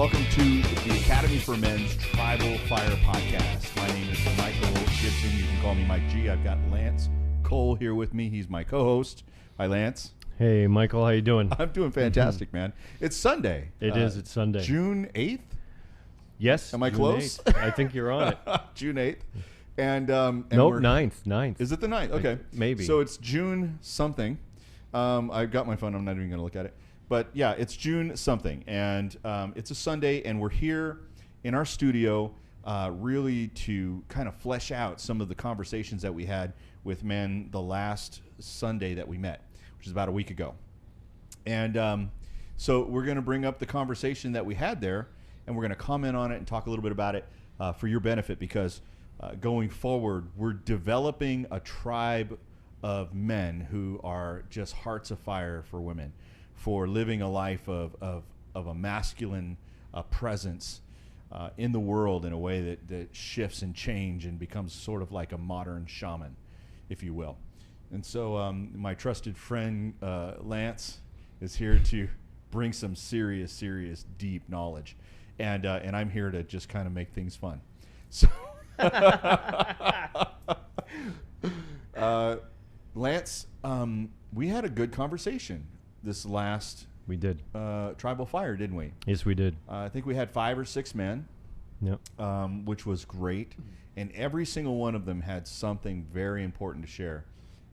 welcome to the Academy for Men's Tribal Fire Podcast. My name is Michael Gibson. You can call me Mike G. I've got Lance Cole here with me. He's my co-host. Hi, Lance. Hey, Michael. How you doing? I'm doing fantastic, man. It's Sunday. It is. It's Sunday. June 8th? Yes. Am I June close? 8th. I think you're on it. June 8th. And nope, 9th. Is it the 9th? Okay. Maybe. So it's June something. I've got my phone. I'm not even going to look at it. But yeah, it's June something. And it's a Sunday, and we're here in our studio really to kind of flesh out some of the conversations that we had with men the last Sunday that we met, which is about a week ago. And so we're going to bring up the conversation that we had there, and we're going to comment on it and talk a little bit about it for your benefit, because going forward, we're developing a tribe of men who are just hearts of fire for women, for living a life of a masculine presence in the world in a way that shifts and change and becomes sort of like a modern shaman, if you will. And so my trusted friend Lance is here to bring some serious, deep knowledge. And I'm here to just kind of make things fun. So, Lance, we had a good conversation this last We did. Tribal Fire, didn't we? Yes, we did. I think we had 5 or 6 men, Yep. which was great. And every single one of them had something very important to share.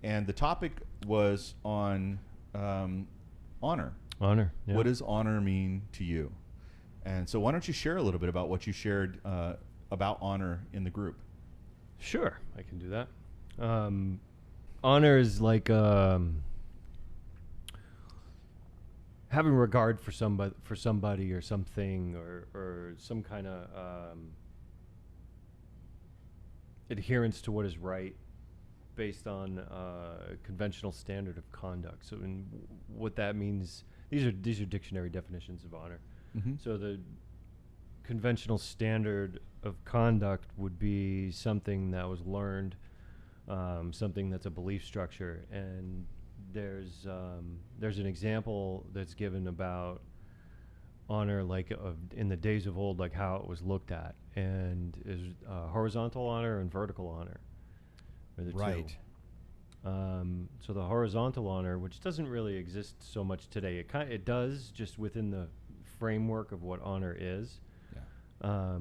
And the topic was on honor. Honor. Yeah. What does honor mean to you? And so why don't you share a little bit about what you shared about honor in the group? Sure, I can do that. Honor is like having regard for somebody or something, or some kind of adherence to what is right, based on a conventional standard of conduct. So, what that means, these are dictionary definitions of honor. Mm-hmm. So the conventional standard of conduct would be something that was learned, something that's a belief structure. And there's an example that's given about honor, like in the days of old, like how it was looked at, and is horizontal honor and vertical honor are the Right. two. So the horizontal honor, which doesn't really exist so much today, it does, just within the framework of what honor is. Yeah.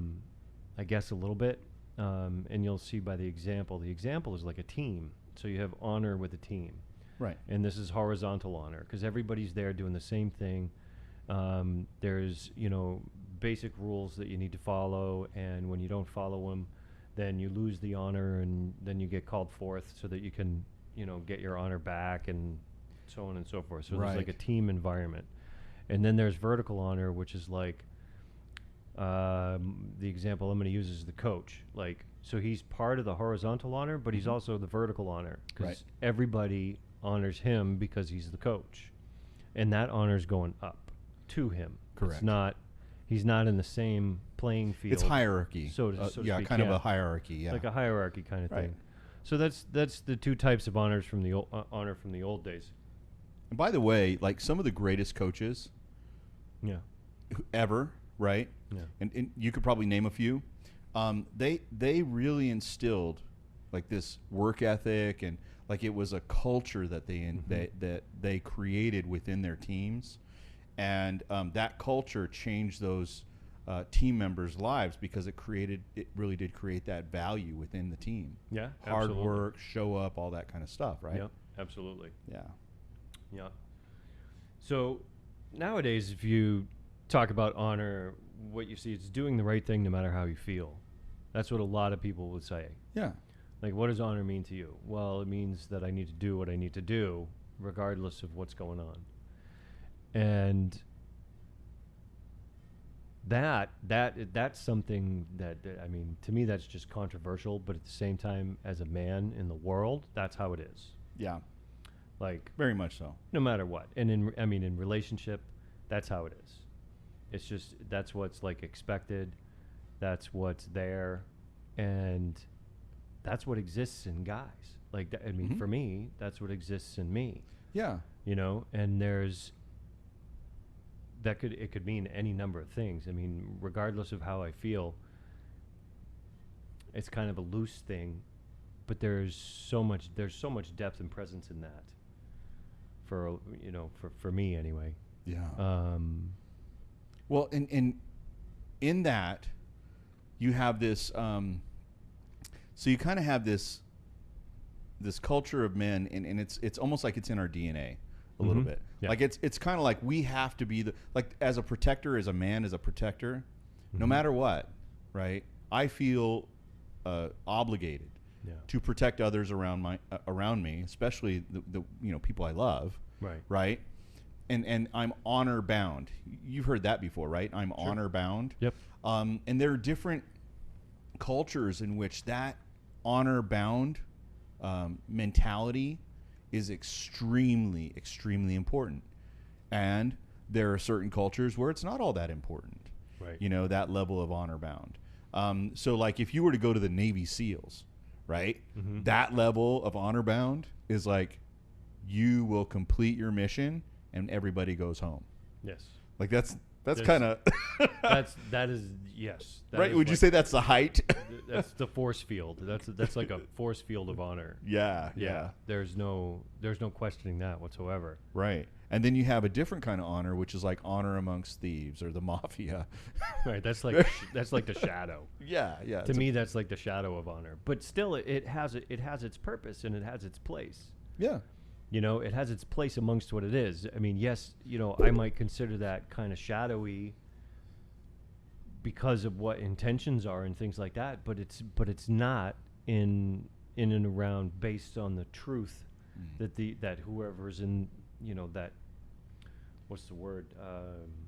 I guess a little bit, and you'll see by the example is like a team. So you have honor with a team, Right. and this is horizontal honor because everybody's there doing the same thing. There's basic rules that you need to follow, and when you don't follow them, then you lose the honor, and then you get called forth so that you can get your honor back, and so on and so forth. So there's like a team environment. And then there's vertical honor, which is like the example I'm going to use is the coach. Like, so he's part of the horizontal honor, but he's also the vertical honor, because everybody honors him because he's the coach, and that honor's going up to him. Correct. He's not in the same playing field. It's hierarchy. So to speak, kind of a hierarchy. Yeah. like a hierarchy kind of Right. thing. So that's the two types of honors from the honor from the old days. And by the way, like some of the greatest coaches Yeah. ever, right? Yeah. And you could probably name a few. They really instilled like this work ethic, and like it was a culture that they created within their teams, and that culture changed those team members' lives because it really did create that value within the team. Yeah. Hard absolutely. work, show up, all that kind of stuff, right? Yeah. Absolutely. Yeah. Yeah. So nowadays, if you talk about honor, what you see is doing the right thing no matter how you feel. That's what a lot of people would say. Yeah. Like, what does honor mean to you? Well, it means that I need to do what I need to do regardless of what's going on. And that's something that, I mean, to me, that's just controversial, but at the same time, as a man in the world, that's how it is. Yeah. Like, Very much so. no matter what. And in relationship, that's how it is. It's just, that's what's like expected. That's what's there. And that's what exists in guys. Like, for me, that's what exists in me, Yeah. and it could mean any number of things. I mean, regardless of how I feel, it's kind of a loose thing, but there's so much depth and presence in that. For for me anyway. Yeah. Well, in that, you have this. So you kind of have this culture of men, and it's almost like it's in our DNA a little bit. Yeah. Like it's kind of like we have to be as a protector, as a man, as a protector, no matter what, right? I feel obligated to protect others around me, especially the people I love, right? And I'm honor bound. You've heard that before, right? I'm honor bound. Yep. And there are different cultures in which that honor bound mentality is extremely, extremely important. And there are certain cultures where it's not all that important, right? That level of honor bound. So like if you were to go to the Navy SEALs, right, that level of honor bound is like you will complete your mission and everybody goes home. Yes. Like that's kind of that is yes. That right? is Would you say that's the height? That's the force field. That's like a force field of honor. Yeah. There's no questioning that whatsoever. Right. And then you have a different kind of honor, which is like honor amongst thieves or the mafia. Right. That's like the shadow. Yeah. To me, that's like the shadow of honor. But still, it has its purpose and it has its place. Yeah. It has its place amongst what it is. I mean, yes, I might consider that kind of shadowy because of what intentions are and things like that. But it's not in and around based on the truth that whoever's in that what's the word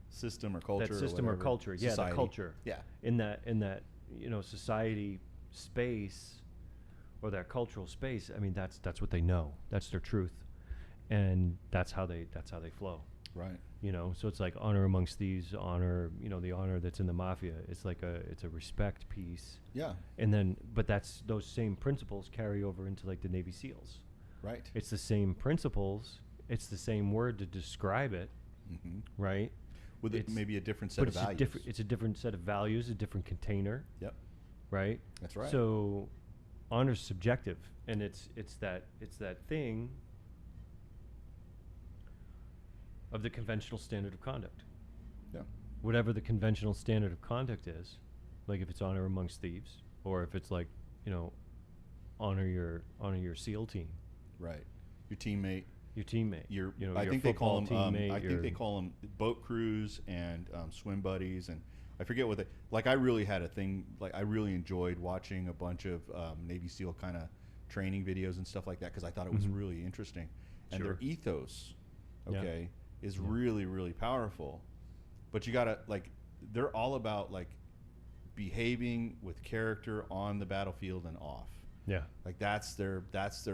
system or culture. That system or culture, society. The culture. Yeah. In that society space or that cultural space. I mean, that's what they know. That's their truth. And that's how they flow. Right. So it's like honor amongst thieves, honor, the honor that's in the mafia. It's like it's a respect piece. Yeah. And then, but those same principles carry over into like the Navy SEALs. Right. It's the same principles. It's the same word to describe it. Right. With maybe a different set of values. It's a different set of values, a different container. Yep. Right. That's right. So honor's subjective, and it's that thing of the conventional standard of conduct. Yeah. Whatever the conventional standard of conduct is, like if it's honor amongst thieves, or if it's like, honor your SEAL team. Right. Your teammate. I think they call them boat crews and swim buddies, and I forget what I really had a thing, like I really enjoyed watching a bunch of Navy SEAL kind of training videos and stuff like that because I thought it was really interesting. And their ethos, is really, really powerful. But you gotta they're all about behaving with character on the battlefield and off. Yeah. Like that's their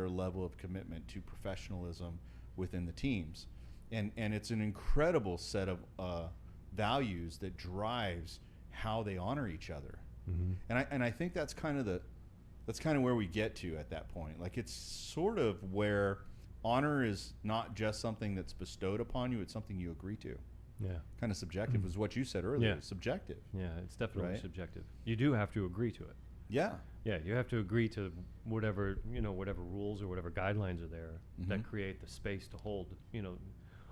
level of commitment to professionalism within the teams. And it's an incredible set of values that drives how they honor each other. And I think that's kind of where we get to at that point. Like it's sort of where honor is not just something that's bestowed upon you, it's something you agree to. Yeah. Kind of subjective is what you said earlier. Yeah. Subjective. Yeah, it's definitely subjective. You do have to agree to it. Yeah. Yeah, you have to agree to whatever rules or whatever guidelines are there that create the space to hold,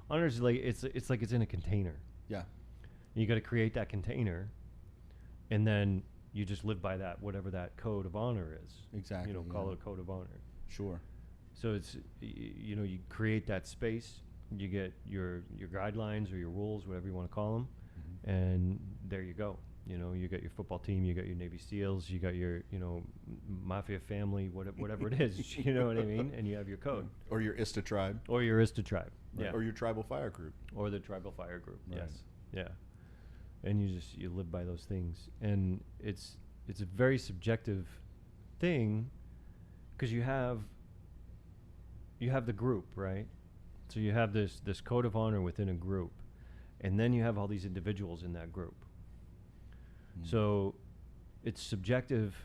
honor is like it's in a container. Yeah. You got to create that container, and then you just live by that, whatever that code of honor is. Exactly. Call it a code of honor. Sure. So it's you create that space, you get your guidelines or your rules, whatever you want to call them, and there you go. You got your football team, you got your Navy SEALs, you got your mafia family, whatever it is, you know what I mean, and you have your code. Or your ISTA tribe. Or your ISTA tribe. Right. Yeah. Or your tribal fire group. Or the tribal fire group. Right. Yes. Yeah. And you live by those things, and it's a very subjective thing because you have the group, right? So you have this code of honor within a group, and then you have all these individuals in that group. So it's subjective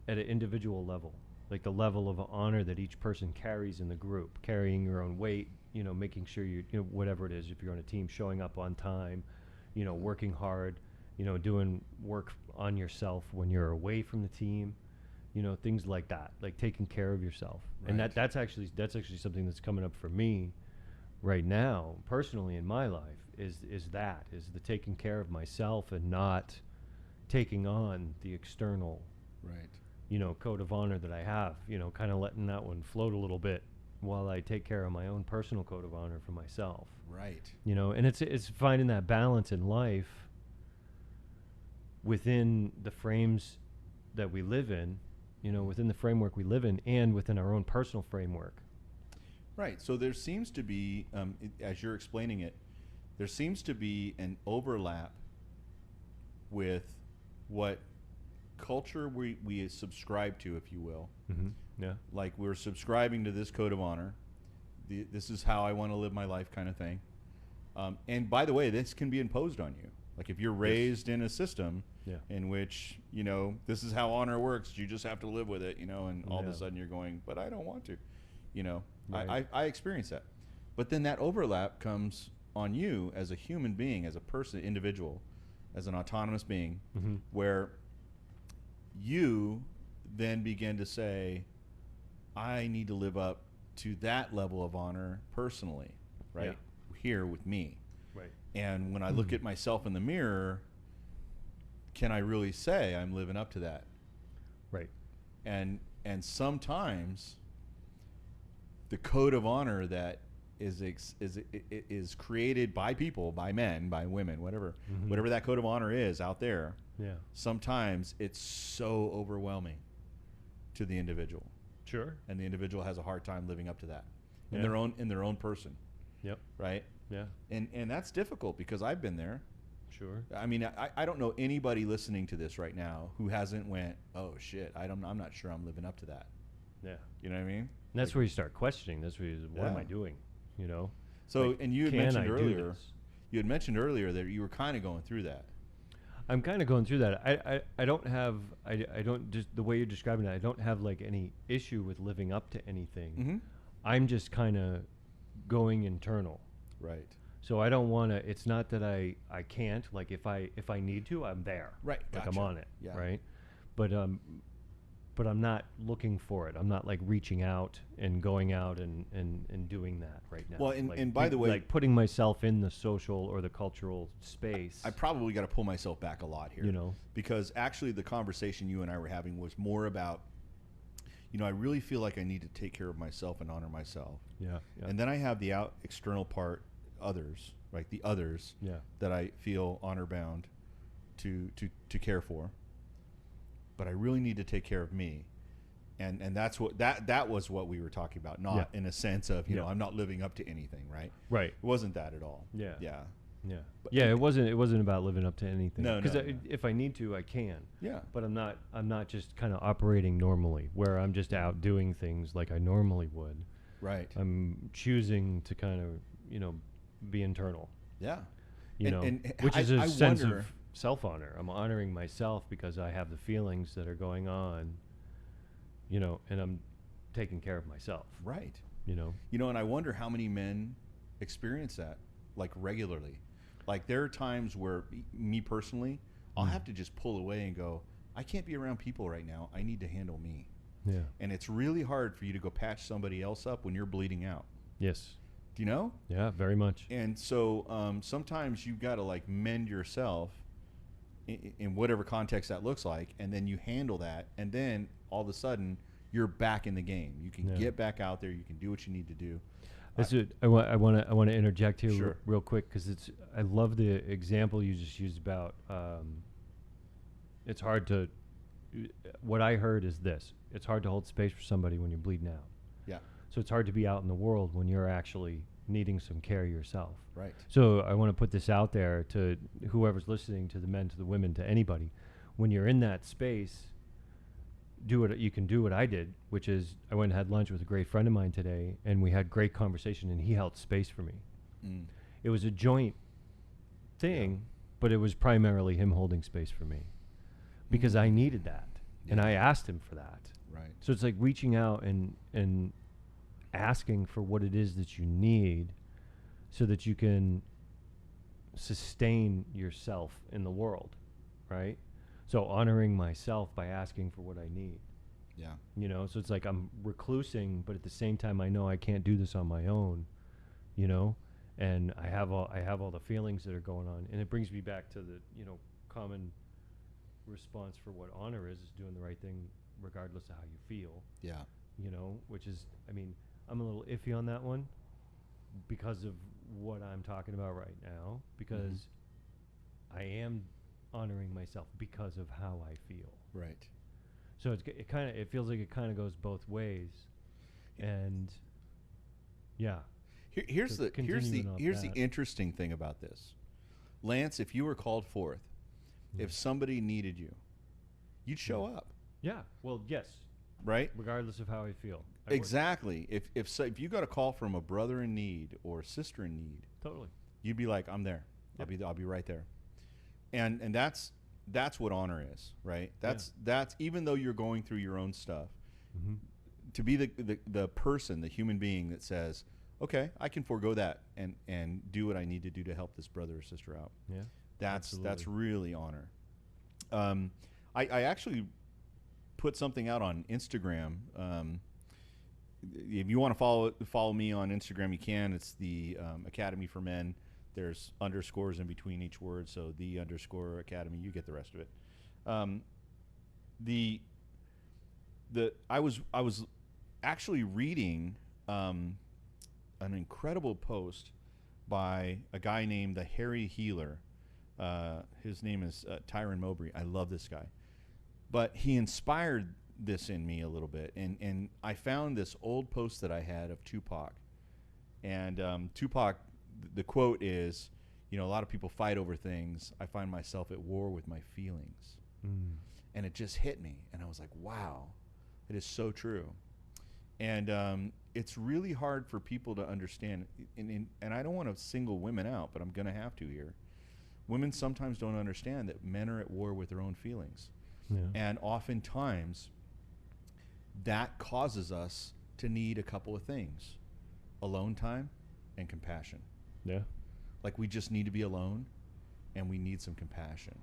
at an individual level. like the level of honor that each person carries in the group, carrying your own weight, making sure you know, whatever it is, if you're on a team, showing up on time, working hard, doing work on yourself when you're away from the team, things like that, like taking care of yourself. Right. And that's actually something that's coming up for me right now, personally in my life, is the taking care of myself and not taking on the external, right, code of honor that I have, kind of letting that one float a little bit while I take care of my own personal code of honor for myself. right. And it's finding that balance in life within the frames that we live in, within the framework we live in, and within our own personal framework. Right. So there seems to be, as you're explaining it, there seems to be an overlap with what culture we subscribe to, if you will. Mm-hmm. Yeah. Like we're subscribing to this code of honor. This is how I want to live my life, kind of thing. And by the way, this can be imposed on you. Like if you're raised in a system in which, this is how honor works, you just have to live with it, and all of a sudden you're going, but I don't want to. Right. I experience that. But then that overlap comes on you as a human being, as a person, individual, as an autonomous being, mm-hmm. where you then begin to say, I need to live up to that level of honor personally, right? Yeah. Here with me. Right. And when I look at myself in the mirror, can I really say I'm living up to that? Right. And sometimes the code of honor that is created by people, by men, by women, whatever, mm-hmm. whatever that code of honor is out there. Yeah. Sometimes it's so overwhelming to the individual. Sure. And the individual has a hard time living up to that in Yeah. their own person. Yep. Right? Yeah. And that's difficult because I've been there. Sure. I mean, I don't know anybody listening to this right now who hasn't went, oh shit, I'm not sure I'm living up to that. Yeah. You know what I mean? And that's where you start questioning. That's where what am I doing? So, like, and you had mentioned earlier that you were kind of going through that. I'm kind of going through that. I don't have, I don't, just the way you're describing it, I don't have like any issue with living up to anything. Mm-hmm. I'm just kind of going internal. Right. So I don't want to, it's not that I can't, like if I need to, I'm there. Right. Like Gotcha. I'm on it. Yeah. Right. But I'm not looking for it. I'm not like reaching out and going out and doing that right now. Well, and by the way, like putting myself in the social or the cultural space. I probably got to pull myself back a lot here. Because actually the conversation you and I were having was more about, I really feel like I need to take care of myself and honor myself. Yeah. And then I have the external part, others, right? The others that I feel honor bound to care for. But I really need to take care of me, and that's what that was what we were talking about, not in a sense of I'm not living up to anything, right? Right. It wasn't that at all. Yeah. But It wasn't about living up to anything. No. Because if I need to, I can. Yeah. But I'm not just kind of operating normally, where I'm just out doing things like I normally would. Right. I'm choosing to kind of be internal. Yeah. Which is a sense of self-honor. I'm honoring myself because I have the feelings that are going on, and I'm taking care of myself. Right. And I wonder how many men experience that, like, regularly. Like, there are times where me personally, I'll have to just pull away and go, I can't be around people right now. I need to handle me. Yeah. And it's really hard for you to go patch somebody else up when you're bleeding out. Yes. Do you know? Yeah, very much. And so sometimes you've got to like mend yourself in whatever context that looks like, and then you handle that, and then all of a sudden you're back in the game. You can get back out there. You can do what you need to do. I want to interject here Sure. real quick, because I love the example you just used about it's hard to. What I heard is this: it's hard to hold space for somebody when you're bleeding out. Yeah. So it's hard to be out in the world when you're actually needing some care yourself. Right. So I want to put this out there to whoever's listening, to the men, to the women, to anybody. When you're in that space, you can do what I did, which is I went and had lunch with a great friend of mine today, and we had great conversation, and he held space for me. Mm. It was a joint thing, but it was primarily him holding space for me because I needed that, and I asked him for that. Right. So it's like reaching out and asking for what it is that you need so that you can sustain yourself in the world, right? So honoring myself by asking for what I need. Yeah. You know, so it's like I'm reclusing, but at the same time I know I can't do this on my own, you know? And I have all the feelings that are going on. And it brings me back to the, you know, common response for what honor is doing the right thing regardless of how you feel, Yeah. you know, which is, I mean, I'm a little iffy on that one because of what I'm talking about right now, because I am honoring myself because of how I feel. Right. So it feels like it kind of goes both ways. And yeah. Here's So the continuing off here's the that. interesting thing about this. Lance, if you were called forth, if somebody needed you, you'd show up, Yeah. Well, yes. right? Regardless of how I feel. I would. Exactly. If you got a call from a brother in need or a sister in need, Totally. you'd be like, I'm there. Yep. I'll be right there. And that's what honor is, right? That's even though you're going through your own stuff, Mm-hmm. to be the person, the human being that says, okay, I can forego that and do what I need to do to help this brother or sister out. Yeah. That's Absolutely. really honor. I actually put something out on Instagram. If you want to follow me on Instagram, you can. It's the Academy for Men. There's underscores in between each word, so the underscore Academy. You get the rest of it. I was actually reading an incredible post by a guy named the Harry Healer. His name is Tyron Mowbray. I love this guy, but he inspired this in me a little bit, and I found this old post that I had of Tupac, and Tupac, the quote is, you know, a lot of people fight over things. I find myself at war with my feelings. Mm. And it just hit me, and I was like, wow, it is so true. And it's really hard for people to understand, and I don't want to single women out, but I'm going to have to here. Women sometimes don't understand that men are at war with their own feelings. Yeah. And oftentimes, that causes us to need a couple of things: alone time and compassion. Yeah. Like, we just need to be alone, and we need some compassion.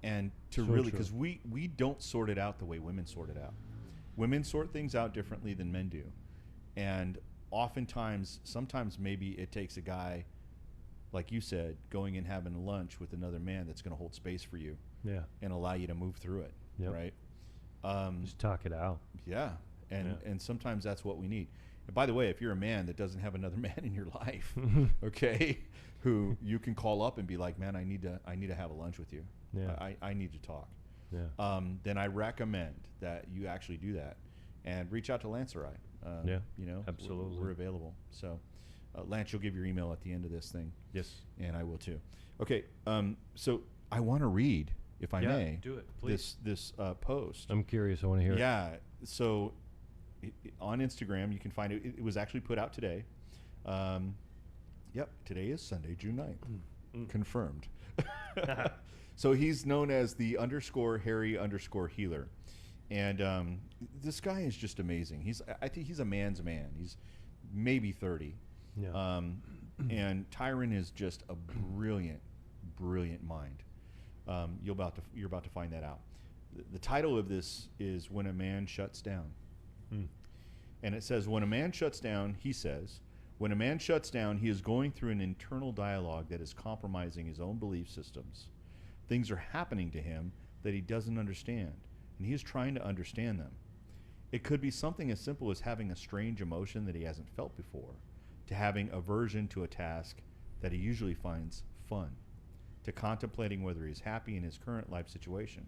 And to So really, true. because we don't sort it out the way women sort it out. Women sort things out differently than men do. And oftentimes, sometimes maybe it takes a guy, like you said, going and having lunch with another man that's going to hold space for you Yeah. and allow you to move through it, Yep. right? Just talk it out. Yeah, and sometimes that's what we need. And by the way, if you're a man that doesn't have another man in your life, okay, who you can call up and be like, man, I need to have a lunch with you. Yeah. I need to talk. Yeah. Then I recommend that you actually do that and reach out to Lance or I. Yeah, you know, absolutely. we're available. So, Lance, you'll give your email at the end of this thing. Yes. And I will too. Okay, so I want to read, if I may, do it, please. this post. I'm curious. I want to hear it. Yeah. So on Instagram, you can find it. It was actually put out today. Yep. Today is Sunday, June 9th. Confirmed. So he's known as the _Harry_Healer. And this guy is just amazing. I think he's a man's man. He's maybe 30. Yeah. And Tyron is just a brilliant mind. You're about to find that out. The title of this is When a Man Shuts Down. And it says, when a man shuts down, he says, when a man shuts down, he is going through an internal dialogue that is compromising his own belief systems. Things are happening to him that he doesn't understand, and he is trying to understand them. It could be something as simple as having a strange emotion that he hasn't felt before, to having aversion to a task that he usually finds fun, to contemplating whether he's happy in his current life situation.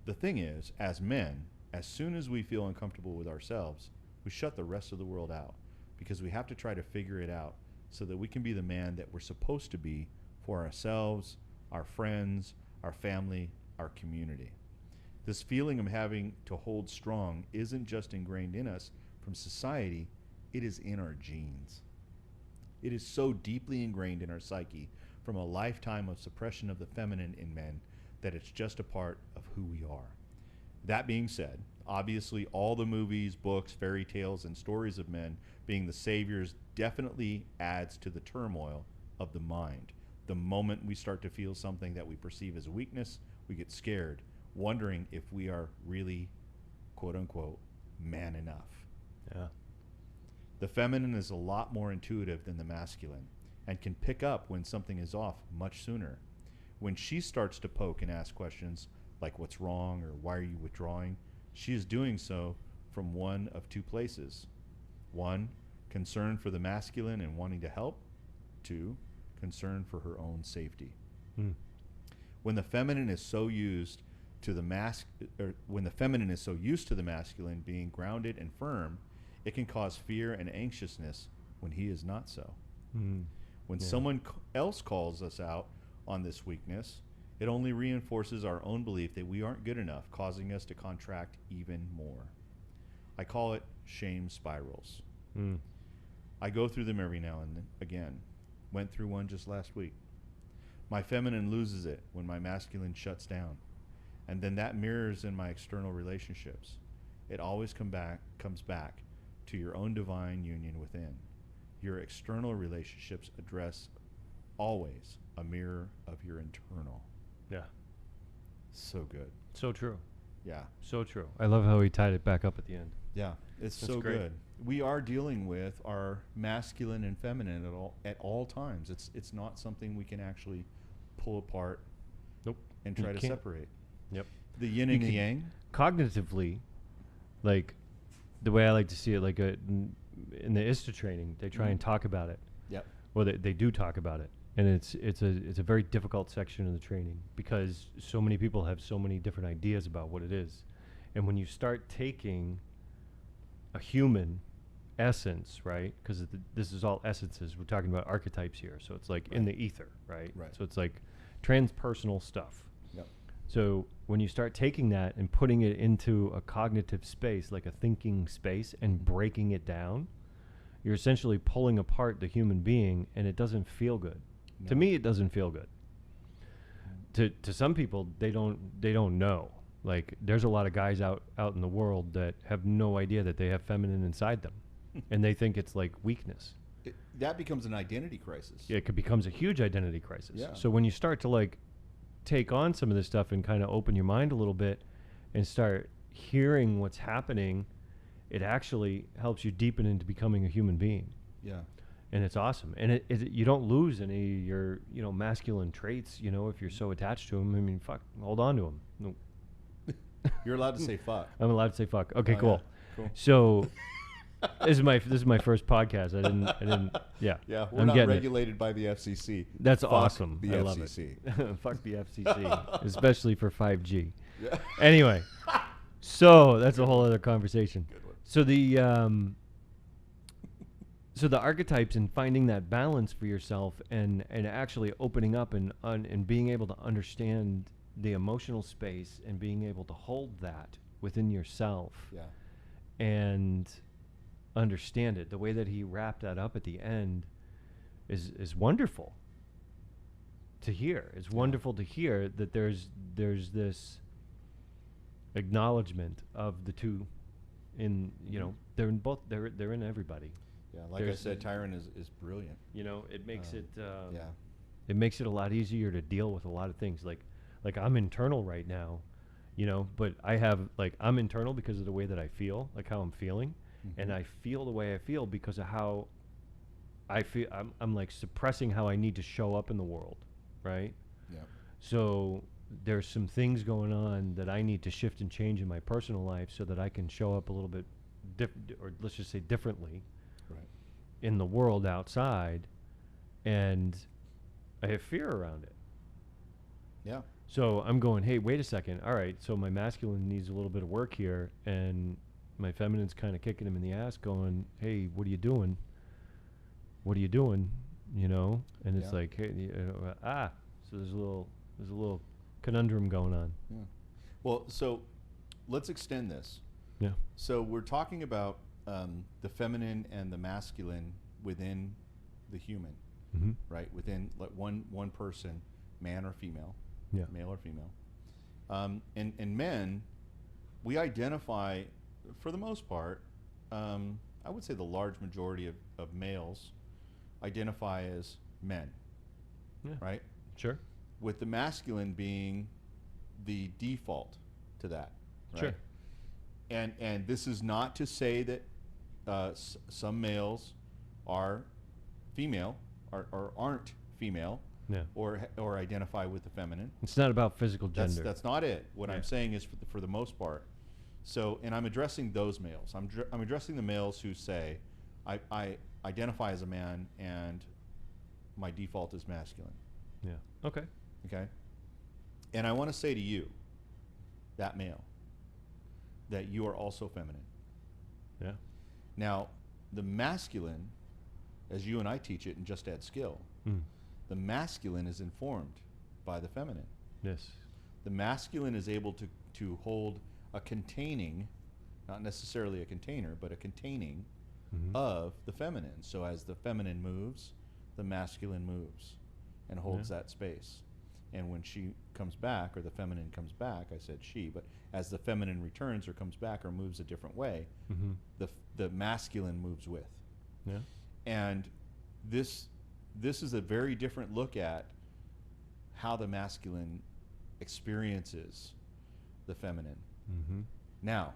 The thing is, as men, as soon as we feel uncomfortable with ourselves, we shut the rest of the world out, because we have to try to figure it out so that we can be the man that we're supposed to be for ourselves, our friends, our family, our community. This feeling of having to hold strong isn't just ingrained in us from society, it is in our genes. It is so deeply ingrained in our psyche from a lifetime of suppression of the feminine in men that it's just a part of who we are. That being said, Obviously, all the movies, books, fairy tales, and stories of men being the saviors definitely adds to the turmoil of the mind. The moment we start to feel something that we perceive as a weakness, we get scared, wondering if we are really, quote unquote, man enough. Yeah. The feminine is a lot more intuitive than the masculine and can pick up when something is off much sooner. When she starts to poke and ask questions like what's wrong or why are you withdrawing, she is doing so from one of two places. One, concern for the masculine and wanting to help. Two, concern for her own safety. When the feminine is so used to the when the feminine is so used to the masculine being grounded and firm, it can cause fear and anxiousness when he is not so. When someone else calls us out on this weakness, it only reinforces our own belief that we aren't good enough, causing us to contract even more. I call it shame spirals. I go through them every now and again. Went through one just last week. My feminine loses it when my masculine shuts down. And then that mirrors in my external relationships. It always comes back to your own divine union within. Your external relationships address always a mirror of your internal. Yeah. So good. So true. Yeah. So true. I love how he tied it back up at the end. Yeah. It's That's so great. good. We are dealing with our masculine and feminine at all times. It's not something we can actually pull apart. Nope. And You try to can't. separate. Yep. The yin You and the can- yang. Cognitively, like the way I like to see it, like in the ISTA training, they try and talk about it. Yep. Well, they do talk about it, and it's a very difficult section of the training because so many people have so many different ideas about what it is, and when you start taking a human essence, right? Because this is all essences. We're talking about archetypes here, so it's like in the ether, right? Right. So it's like transpersonal stuff. Yep. So when you start taking that and putting it into a cognitive space, like a thinking space, and breaking it down, you're essentially pulling apart the human being, and it doesn't feel good. To me, it doesn't feel good. To some people, they don't know. Like, there's a lot of guys out in the world that have no idea that they have feminine inside them, and they think it's like weakness. That becomes an identity crisis. It becomes a huge identity crisis. Yeah. So when you start to like take on some of this stuff and kind of open your mind a little bit and start hearing what's happening, it actually helps you deepen into becoming a human being. Yeah. And it's awesome. And it you don't lose any of your, masculine traits, if you're so attached to them. I mean, fuck, hold on to them. No. You're allowed to say fuck. I'm allowed to say fuck. Okay, Oh, cool. yeah. Cool. So this is my first podcast. I didn't yeah. Yeah, we're I'm not getting it. regulated by the FCC. That's Fuck awesome. The I love FCC. it. Fuck the FCC, especially for 5G. Yeah. Anyway, so that's a whole other conversation. Good one. So the archetypes and finding that balance for yourself and actually opening up and being able to understand the emotional space and being able to hold that within yourself Yeah. and understand it. The way that he wrapped that up at the end is wonderful to hear. It's wonderful to hear that there's this acknowledgement of the two in, they're in both, they're in everybody. Yeah, like I said, Tyron is brilliant. It makes Yeah. it makes it a lot easier to deal with a lot of things. Like I'm internal right now, but I'm internal because of the way that I feel, like how I'm feeling. Mm-hmm. And I feel the way I feel because of how I feel. I'm like suppressing how I need to show up in the world, right? Yeah. So there's some things going on that I need to shift and change in my personal life so that I can show up a little bit or let's just say differently Right. in the world outside, and I have fear around it. Yeah. So I'm going, hey, wait a second. All right, so my masculine needs a little bit of work here, and my feminine's kind of kicking him in the ass going, hey, what are you doing? What are you doing? And it's like, hey, so there's a little conundrum going on. Yeah. Well, so let's extend this. Yeah. So we're talking about the feminine and the masculine within the human, Mm-hmm. right? Within like one person, man or female, Yeah. male or female. And men we identify, for the most part, I would say the large majority of males identify as men, Yeah. right? Sure. With the masculine being the default to that, right? Sure. And this is not to say that some males are female or aren't female, Yeah. or identify with the feminine. It's not about physical gender. That's not it. What Yeah. I'm saying is for the most part. So, and I'm addressing those males. I'm addressing the males who say, I identify as a man and my default is masculine. Yeah. Okay. Okay? And I want to say to you, that male, that you are also feminine. Yeah. Now, the masculine, as you and I teach it in Just Add Skill, the masculine is informed by the feminine. Yes. The masculine is able to hold a containing, not necessarily a container, but a containing of the feminine. So as the feminine moves, the masculine moves and holds that space. And when she comes back, or the feminine comes back, I said she, but as the feminine returns or comes back or moves a different way, the masculine moves with. Yeah. And this is a very different look at how the masculine experiences the feminine. Now,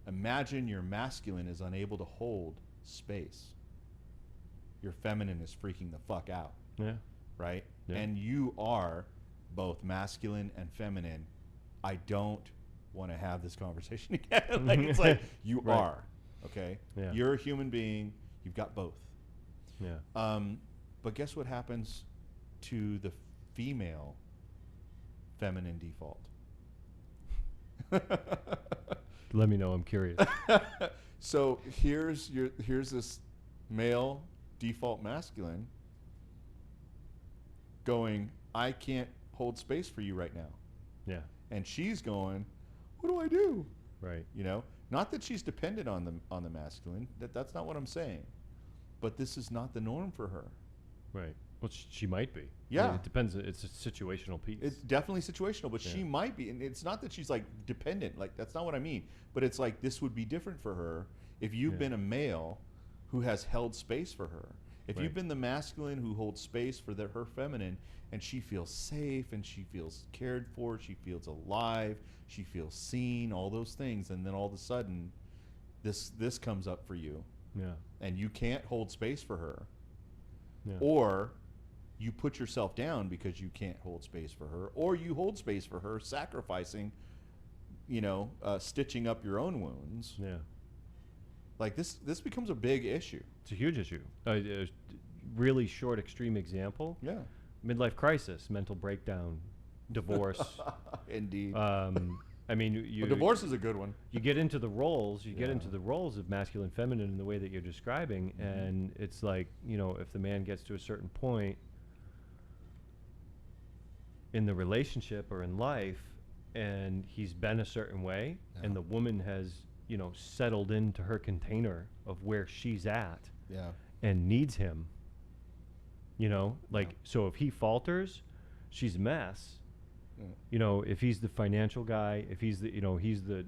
imagine your masculine is unable to hold space. Your feminine is freaking the fuck out. Yeah. Right? Yeah. And you are both masculine and feminine. I don't want to have this conversation again. Like, it's like, you Right. are. Okay? Yeah. You're a human being. You've got both. Yeah. But guess what happens to the female feminine default? Let me know. I'm curious. So here's this male default masculine going, I can't hold space for you right now. Yeah. And she's going, what do I do? Right. You know, not that she's dependent on the masculine. That's not what I'm saying. But this is not the norm for her. Right. Well, she might be. Yeah. I mean, it depends. It's a situational piece. It's definitely situational, but Yeah. she might be. And it's not that she's like dependent. Like, that's not what I mean. But it's like, this would be different for her if you've been a male who has held space for her. If you've been the masculine who holds space for her feminine, and she feels safe and she feels cared for, she feels alive, she feels seen, all those things, and then all of a sudden this comes up for you. Yeah. And you can't hold space for her. Yeah. Or you put yourself down because you can't hold space for her, or you hold space for her, sacrificing, stitching up your own wounds. Yeah. Like, this becomes a big issue. It's a huge issue. A really short, extreme example. Yeah. Midlife crisis, mental breakdown, divorce. Indeed. I mean, you. Well, divorce is a good one. You get into the roles. You get Yeah. into the roles of masculine, feminine in the way that you're describing, and it's like, if the man gets to a certain point in the relationship or in life, and he's been a certain way, and the woman has, settled into her container of where she's at, Yeah. and needs him. So if he falters, she's a mess. Yeah. If he's the financial guy, if he's the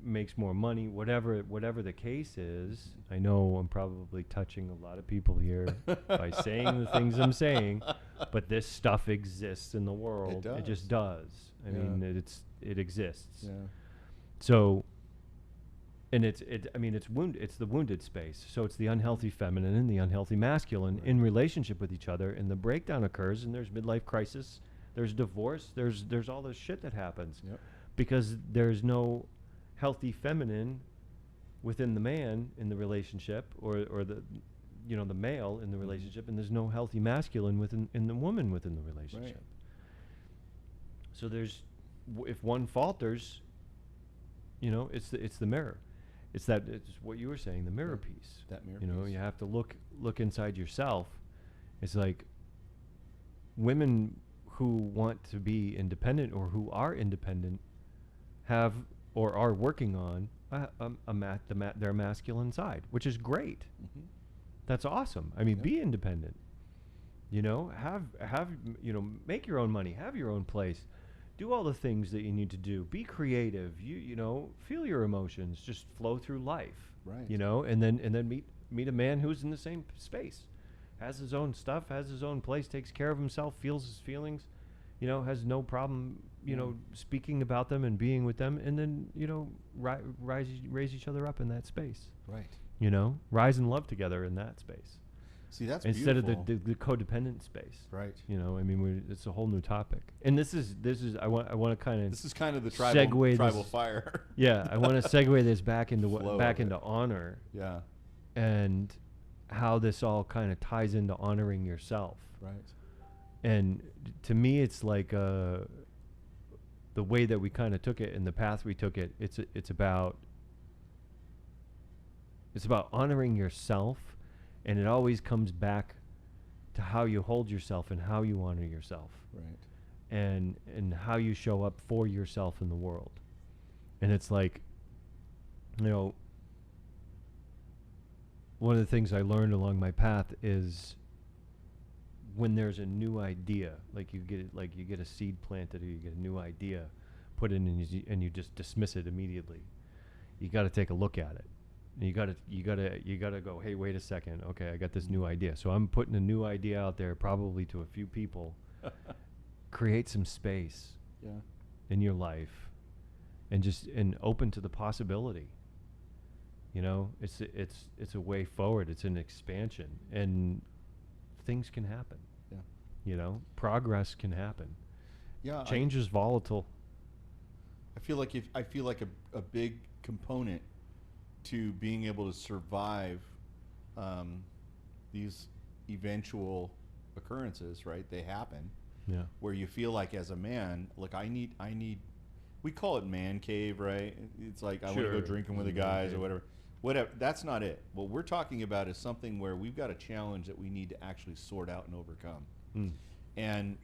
makes more money, whatever the case is. I know I'm probably touching a lot of people here by saying the things I'm saying, but this stuff exists in the world. It just does. I mean, it exists. Yeah. So, and it's the wounded space. So it's the unhealthy feminine and the unhealthy masculine in relationship with each other, and the breakdown occurs, and there's midlife crisis, there's divorce, there's all this shit that happens. Yep. Because there's no healthy feminine within the man in the relationship, or the the male in the relationship, and there's no healthy masculine in the woman within the relationship. Right. So there's if one falters, it's the mirror. It's what you were saying, the mirror piece. That mirror piece. piece. You have to look inside yourself. It's like women who want to be independent or who are independent have or are working on their masculine side, which is great. Mm-hmm. That's awesome. I mean, be independent. Have make your own money, have your own place. do all the things that you need to do. Be creative. You know, feel your emotions. Just flow through life. Right. You know, and then meet a man who's in the same space, has his own stuff, has his own place, takes care of himself, feels his feelings, you know, has no problem, you know, speaking about them and being with them, and then, you know, raise each other up in that space. Right. You know, rise and love together in that space. See, that's instead beautiful. of the codependent space. Right. You know, I mean, it's a whole new topic. And this is I want to kind of This is kind of the tribal fire. Yeah, I want to segue this back into Flow honor. Yeah. And how this all kind of ties into honoring yourself. Right. And to me, it's like the way that we kind of took it and the path we took it. It's about honoring yourself, and it always comes back to how you hold yourself and how you honor yourself. Right. And how you show up for yourself in the world. And it's like, you know, one of the things I learned along my path is when there's a new idea, like you get a seed planted, or you get a new idea put in, and you just dismiss it immediately. You got to take a look at it. And you got to go, hey, wait a second. Okay, I got this new idea. So I'm putting a new idea out there, probably to a few people. Create some space in your life, and open to the possibility. You know, it's a way forward. It's an expansion, and things can happen. Yeah. You know, progress can happen. Yeah. Change is volatile. I feel like a big component to being able to survive these eventual occurrences, right? They happen. Yeah. Where you feel like, as a man, look, I need. We call it man cave, right? It's like, I want to go drinking with the guys or whatever. Whatever. That's not it. What we're talking about is something where we've got a challenge that we need to actually sort out and overcome. And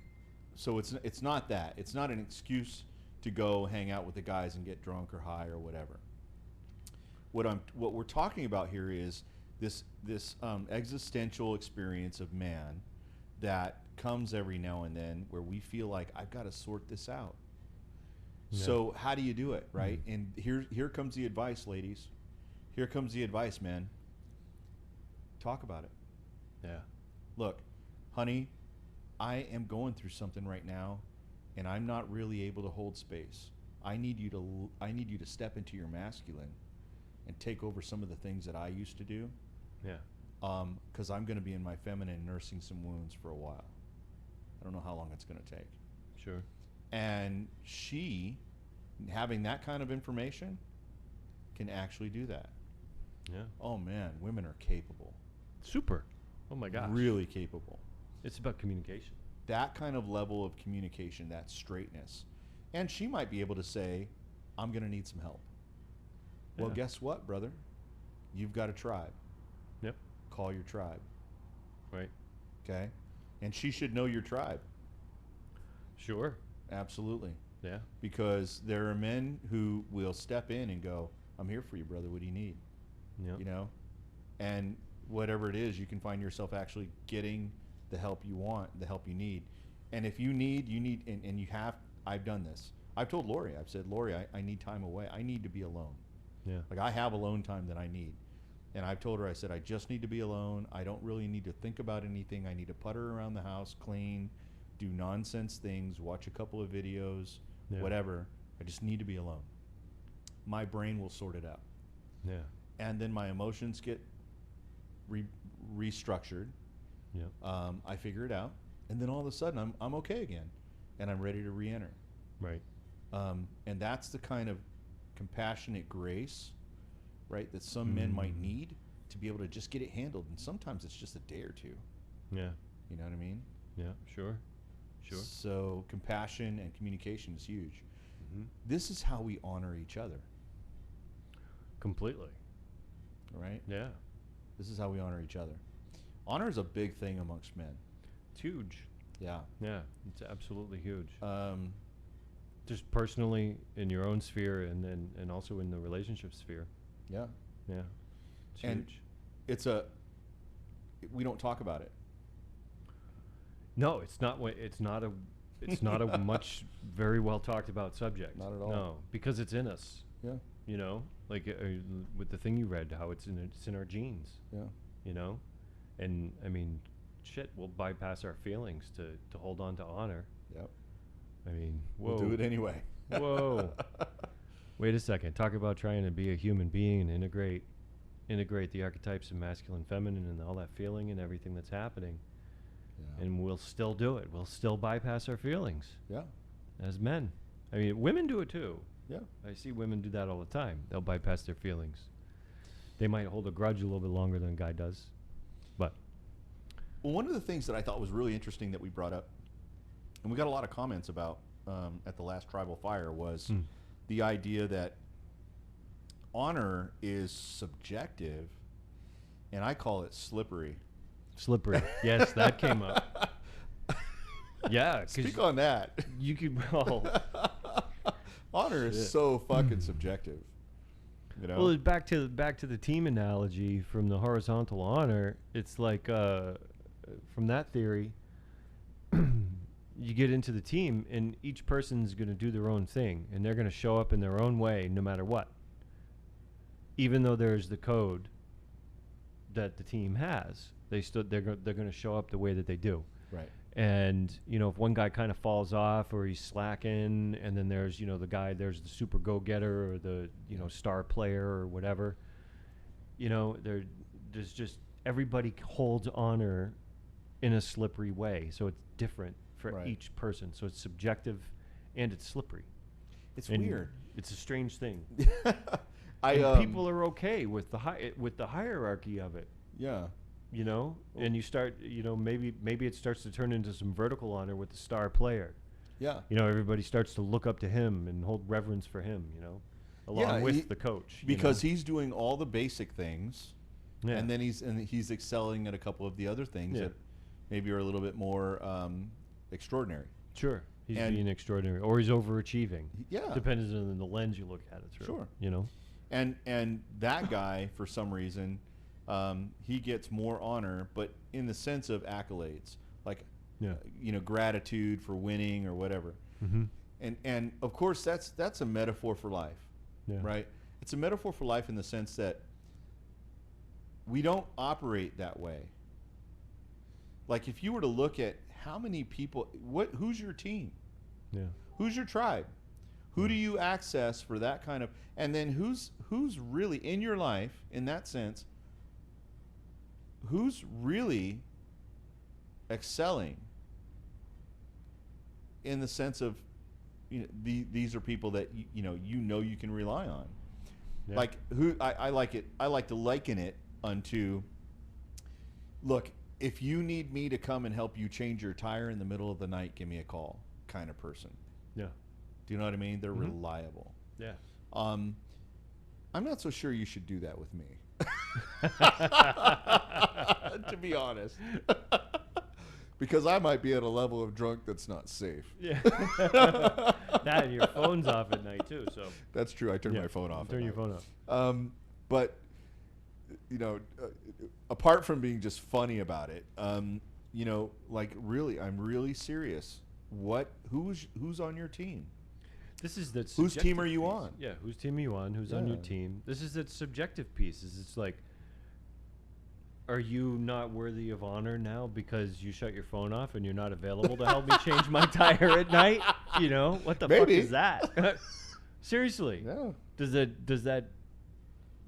so it's not that. It's not an excuse to go hang out with the guys and get drunk or high or whatever. What we're talking about here is this existential experience of man that comes every now and then, where we feel like, I've got to sort this out. Yeah. So how do you do it, right? And here comes the advice, ladies. Here comes the advice, man. Talk about it. Yeah. Look, honey, I am going through something right now, and I'm not really able to hold space. I need you to step into your masculine and take over some of the things that I used to do. Yeah. Because I'm going to be in my feminine, nursing some wounds for a while. I don't know how long it's going to take. Sure. And she, having that kind of information, can actually do that. Yeah. Oh man, women are capable. Super. Oh my gosh. Really capable. It's about communication. That kind of level of communication, that straightness. And she might be able to say, I'm going to need some help. Yeah. Well, guess what, brother? You've got a tribe. Yep. Call your tribe. Right. Okay? And she should know your tribe. Sure. Absolutely. Yeah. Because there are men who will step in and go, I'm here for you, brother. What do you need? Yeah. You know? And whatever it is, you can find yourself actually getting the help you want, the help you need. And if you need, and you have, I've done this. I've told Lori, I've said, Lori, I need time away. I need to be alone. Yeah. Like, I have alone time that I need. And I've told her, I said, I just need to be alone. I don't really need to think about anything. I need to putter around the house, clean, do nonsense things, watch a couple of videos, whatever. I just need to be alone. My brain will sort it out. Yeah. And then my emotions get restructured. Yeah. I figure it out. And then all of a sudden, I'm okay again. And I'm ready to re-enter. Right. And that's the kind of compassionate grace, right, that some men might need to be able to just get it handled. And sometimes it's just a day or two. Yeah. You know what I mean? Yeah, sure. Sure. So compassion and communication is huge. Mm-hmm. This is how we honor each other. Completely. Right? Yeah. This is how we honor each other. Honor is a big thing amongst men. It's huge. Yeah. Yeah, it's absolutely huge. Just personally in your own sphere, and also in the relationship sphere. Yeah. Yeah. It's and huge. We don't talk about it. No, it's not. It's not a. It's not a much very well talked about subject. Not at all. No, because it's in us. Yeah. You know, like with the thing you read, how it's in our genes. Yeah. You know, and I mean, shit, we'll bypass our feelings to hold on to honor. Yep. I mean, whoa. We'll do it anyway. Whoa. Wait a second. Talk about trying to be a human being and integrate the archetypes of masculine, feminine, and all that feeling and everything that's happening. Yeah. And we'll still do it. We'll still bypass our feelings Yeah. as men. I mean, women do it too. Yeah. I see women do that all the time. They'll bypass their feelings. They might hold a grudge a little bit longer than a guy does. But Well, one of the things that I thought was really interesting that we brought up, and we got a lot of comments about at the last Tribal Fire, was the idea that honor is subjective, and I call it slippery. slippery. Yes, that came up. Yeah. 'Cause Speak on that. you could, well, Honor is Shit. so fucking subjective. You know? well, back to the team analogy from the horizontal honor. It's like from that theory, you get into the team, and each person's going to do their own thing, and they're going to show up in their own way, no matter what. Even though there's the code that the team has, they're going to show up the way that they do. Right. And, you know, if one guy kind of falls off or he's slacking, and then there's, you know, there's the super go-getter or the, you know, star player or whatever, you know, there's just, everybody holds honor in a slippery way. So it's different for Right. each person. So it's subjective and it's slippery. It's And weird. It's a strange thing. And People are okay with the hierarchy of it. Yeah. You know, and you start, you know, maybe it starts to turn into some vertical honor with the star player. Yeah. You know, everybody starts to look up to him and hold reverence for him, you know, along Yeah, with the coach. Because he's doing all the basic things, Yeah. and then he's excelling at a couple of the other things Yeah. that maybe are a little bit more extraordinary. Sure. He's And- being extraordinary, or he's overachieving. Yeah. Depends on the lens you look at it through. Sure. You know? And that guy, for some reason, he gets more honor, but in the sense of accolades, like Yeah. you know, gratitude for winning or whatever. Mm-hmm. And of course that's a metaphor for life, Yeah. right? It's a metaphor for life in the sense that we don't operate that way. Like if you were to look at how many people, who's your team? Yeah. Who's your tribe? Who do you access for that kind of, and then who's really in your life in that sense? Who's really excelling in the sense of, you know, these are people that you know you can rely on. Yeah. Like who I like to liken it unto, look, if you need me to come and help you change your tire in the middle of the night, give me a call kind of person. Yeah. Do you know what I mean? They're Mhm. reliable. Yeah. I'm not so sure you should do that with me. To be honest. Because I might be at a level of drunk that's not safe. Yeah. That and your phone's off at night too, so. That's true. I turn Yeah, my phone off. Turn at your night. phone off. But, you know, apart from being just funny about it, you know, like really, I'm really serious. Who's on your team? This is the Whose team subjective are you piece. on? Yeah, whose team are you on? Who's on your Yeah. team? This is the subjective piece. It's like, are you not worthy of honor now because you shut your phone off and you're not available to help me change my tire at night? You know, what the fuck Maybe. is that? Seriously. Yeah. Does that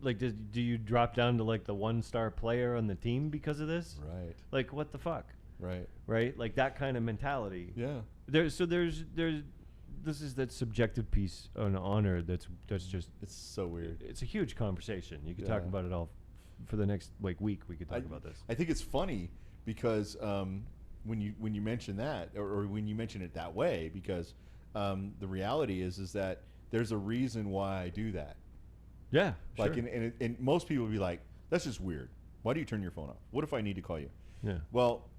like do you drop down to like the 1-star player on the team because of this? Right. Like what the fuck? Right. Right? Like that kind of mentality. Yeah. There's this is that subjective piece on honor that's just It's so weird. it's a huge conversation. You could talk Yeah. about it all for the next week. We could talk about this. I think it's funny because when you mention that or when you mention it that way, because the reality is that there's a reason why I do that. Yeah, Like, sure. and most people would be like, that's just weird. Why do you turn your phone off? What if I need to call you? Yeah. Well,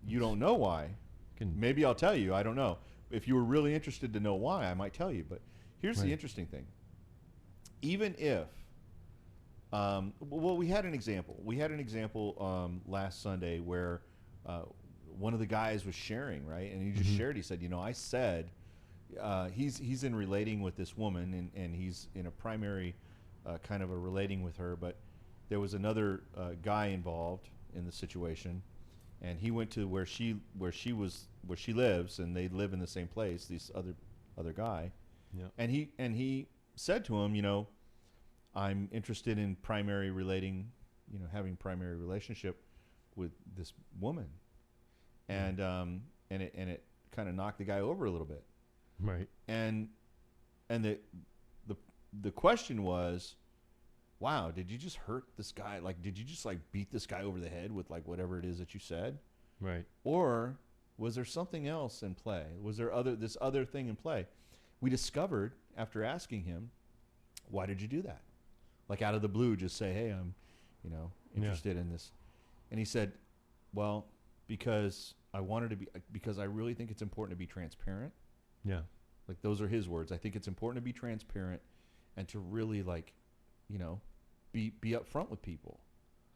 you don't know why. Can- Maybe I'll tell you. I don't know. If you were really interested to know why, I might tell you. But here's Right. the interesting thing. Even if, well, we had an example. We had an example last Sunday where one of the guys was sharing, right? And he just shared. He said, I said, he's in relating with this woman, and he's in a primary kind of a relating with her, but there was another guy involved in the situation, and he went to where she lives, and they live in the same place. This other guy, and he said to him, I'm interested in primary relating, having primary relationship with this woman, and it kind of knocked the guy over a little bit, right? And the question was, wow, did you just hurt this guy? Like, did you just like beat this guy over the head with like whatever it is that you said? Right. Or was there something else in play? Was there this other thing in play? We discovered after asking him, why did you do that? Like out of the blue, just say, hey, I'm, interested in this. And he said, well, because I really think it's important to be transparent. Yeah. Like those are his words. I think it's important to be transparent and to really like, be upfront with people.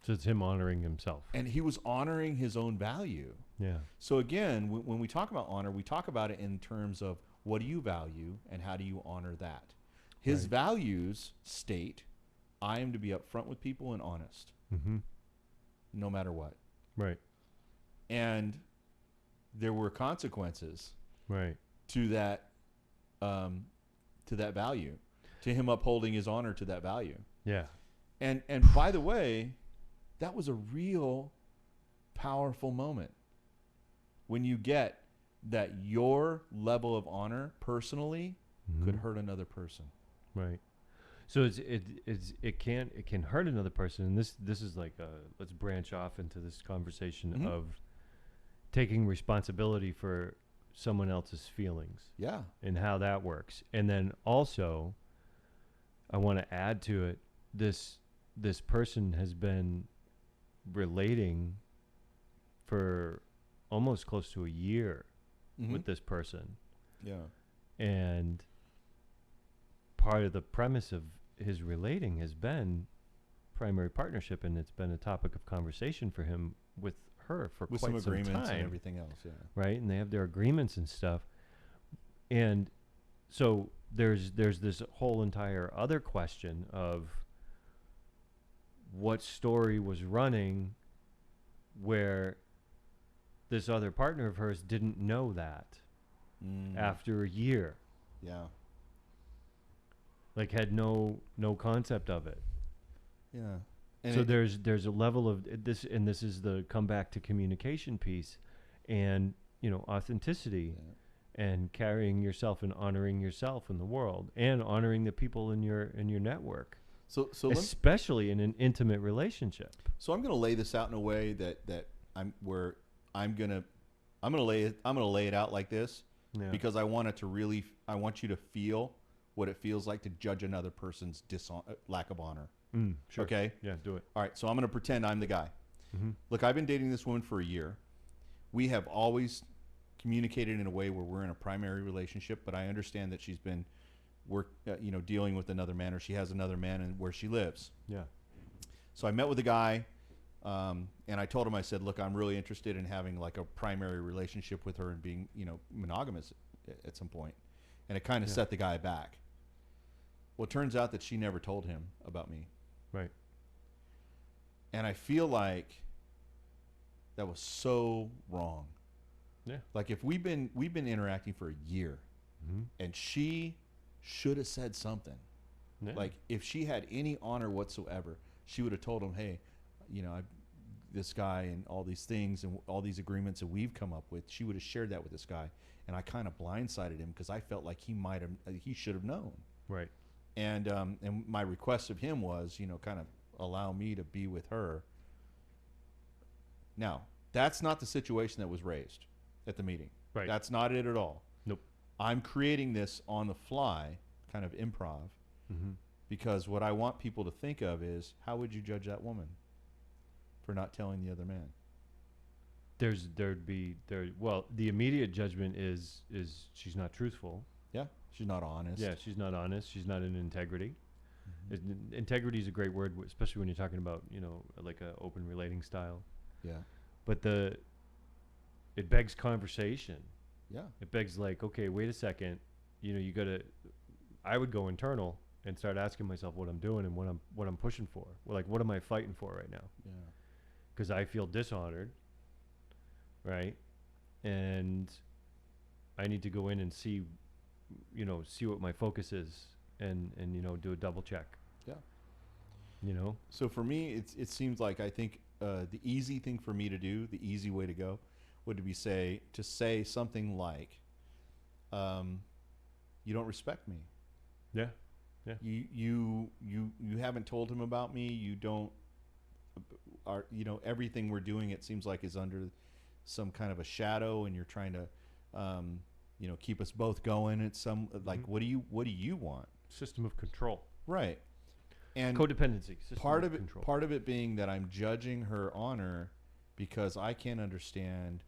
So it's him honoring himself. And he was honoring his own value. Yeah. So again, when we talk about honor, we talk about it in terms of what do you value and how do you honor that? His values state, I am to be upfront with people and honest, no matter what. Right. And there were consequences, right, to that value, to him upholding his honor to that value. Yeah. And by the way, that was a real powerful moment when you get that your level of honor personally could hurt another person. Right. So it can hurt another person, and this is like let's branch off into this conversation of taking responsibility for someone else's feelings. Yeah. And how that works. And then also I want to add to it, this person has been relating for almost close to a year with this person. Yeah. And part of the premise of his relating has been primary partnership, and it's been a topic of conversation for him with her for with quite some some agreements time. and everything else. Yeah. Right. And they have their agreements and stuff. And so there's this whole entire other question of what story was running where this other partner of hers didn't know that after a year. Yeah. Like had no concept of it. Yeah. And so there's a level of this, and this is the come back to communication piece, and authenticity, and carrying yourself and honoring yourself in the world, and honoring the people in your network. So especially in an intimate relationship. So I'm going to lay this out in a way that I'm going to lay it out like this because I want you to feel what it feels like to judge another person's lack of honor. Sure. Okay? Yeah, do it. All right, so I'm going to pretend I'm the guy. Look, I've been dating this woman for a year. We have always communicated in a way where we're in a primary relationship, but I understand that she's been dealing with another man, or she has another man in where she lives. Yeah. So I met with the guy, and I told him, I said, look, I'm really interested in having like a primary relationship with her and being, monogamous at some point. And it kind of set the guy back. Well, it turns out that she never told him about me. Right. And I feel like that was so wrong. Yeah. Like if we've been interacting for a year, and she should have said something. Yeah. Like if she had any honor whatsoever, she would have told him, hey, this guy and all these things and all these agreements that we've come up with, she would have shared that with this guy. And I kind of blindsided him because I felt like he should have known. Right. And my request of him was, kind of allow me to be with her. Now, that's not the situation that was raised at the meeting. Right. That's not it at all. Nope. I'm creating this on the fly, kind of improv, because what I want people to think of is, how would you judge that woman for not telling the other man? Well, the immediate judgment is she's not truthful. Yeah, she's not honest. Yeah, she's not honest. She's not in integrity. Integrity is a great word, especially when you're talking about like a open relating style. Yeah. But it begs conversation. Yeah. It begs like, okay, wait a second. You know, you got to. I would go internal and start asking myself what I'm doing and what I'm pushing for. Like, what am I fighting for right now? Yeah. Because I feel dishonored, right? And I need to go in and see what my focus is, and do a double check. Yeah. So for me, it seems like I think the easy thing for me to do, the easy way to go, would be to say something like, "You don't respect me. Yeah. Yeah. You haven't told him about me. You don't. Everything we're doing, it seems like, is under some kind of a shadow, and you're trying to, keep us both going. It's some like, what do you want? System of control. Right. And codependency. Part of it being that I'm judging her honor because I can't understand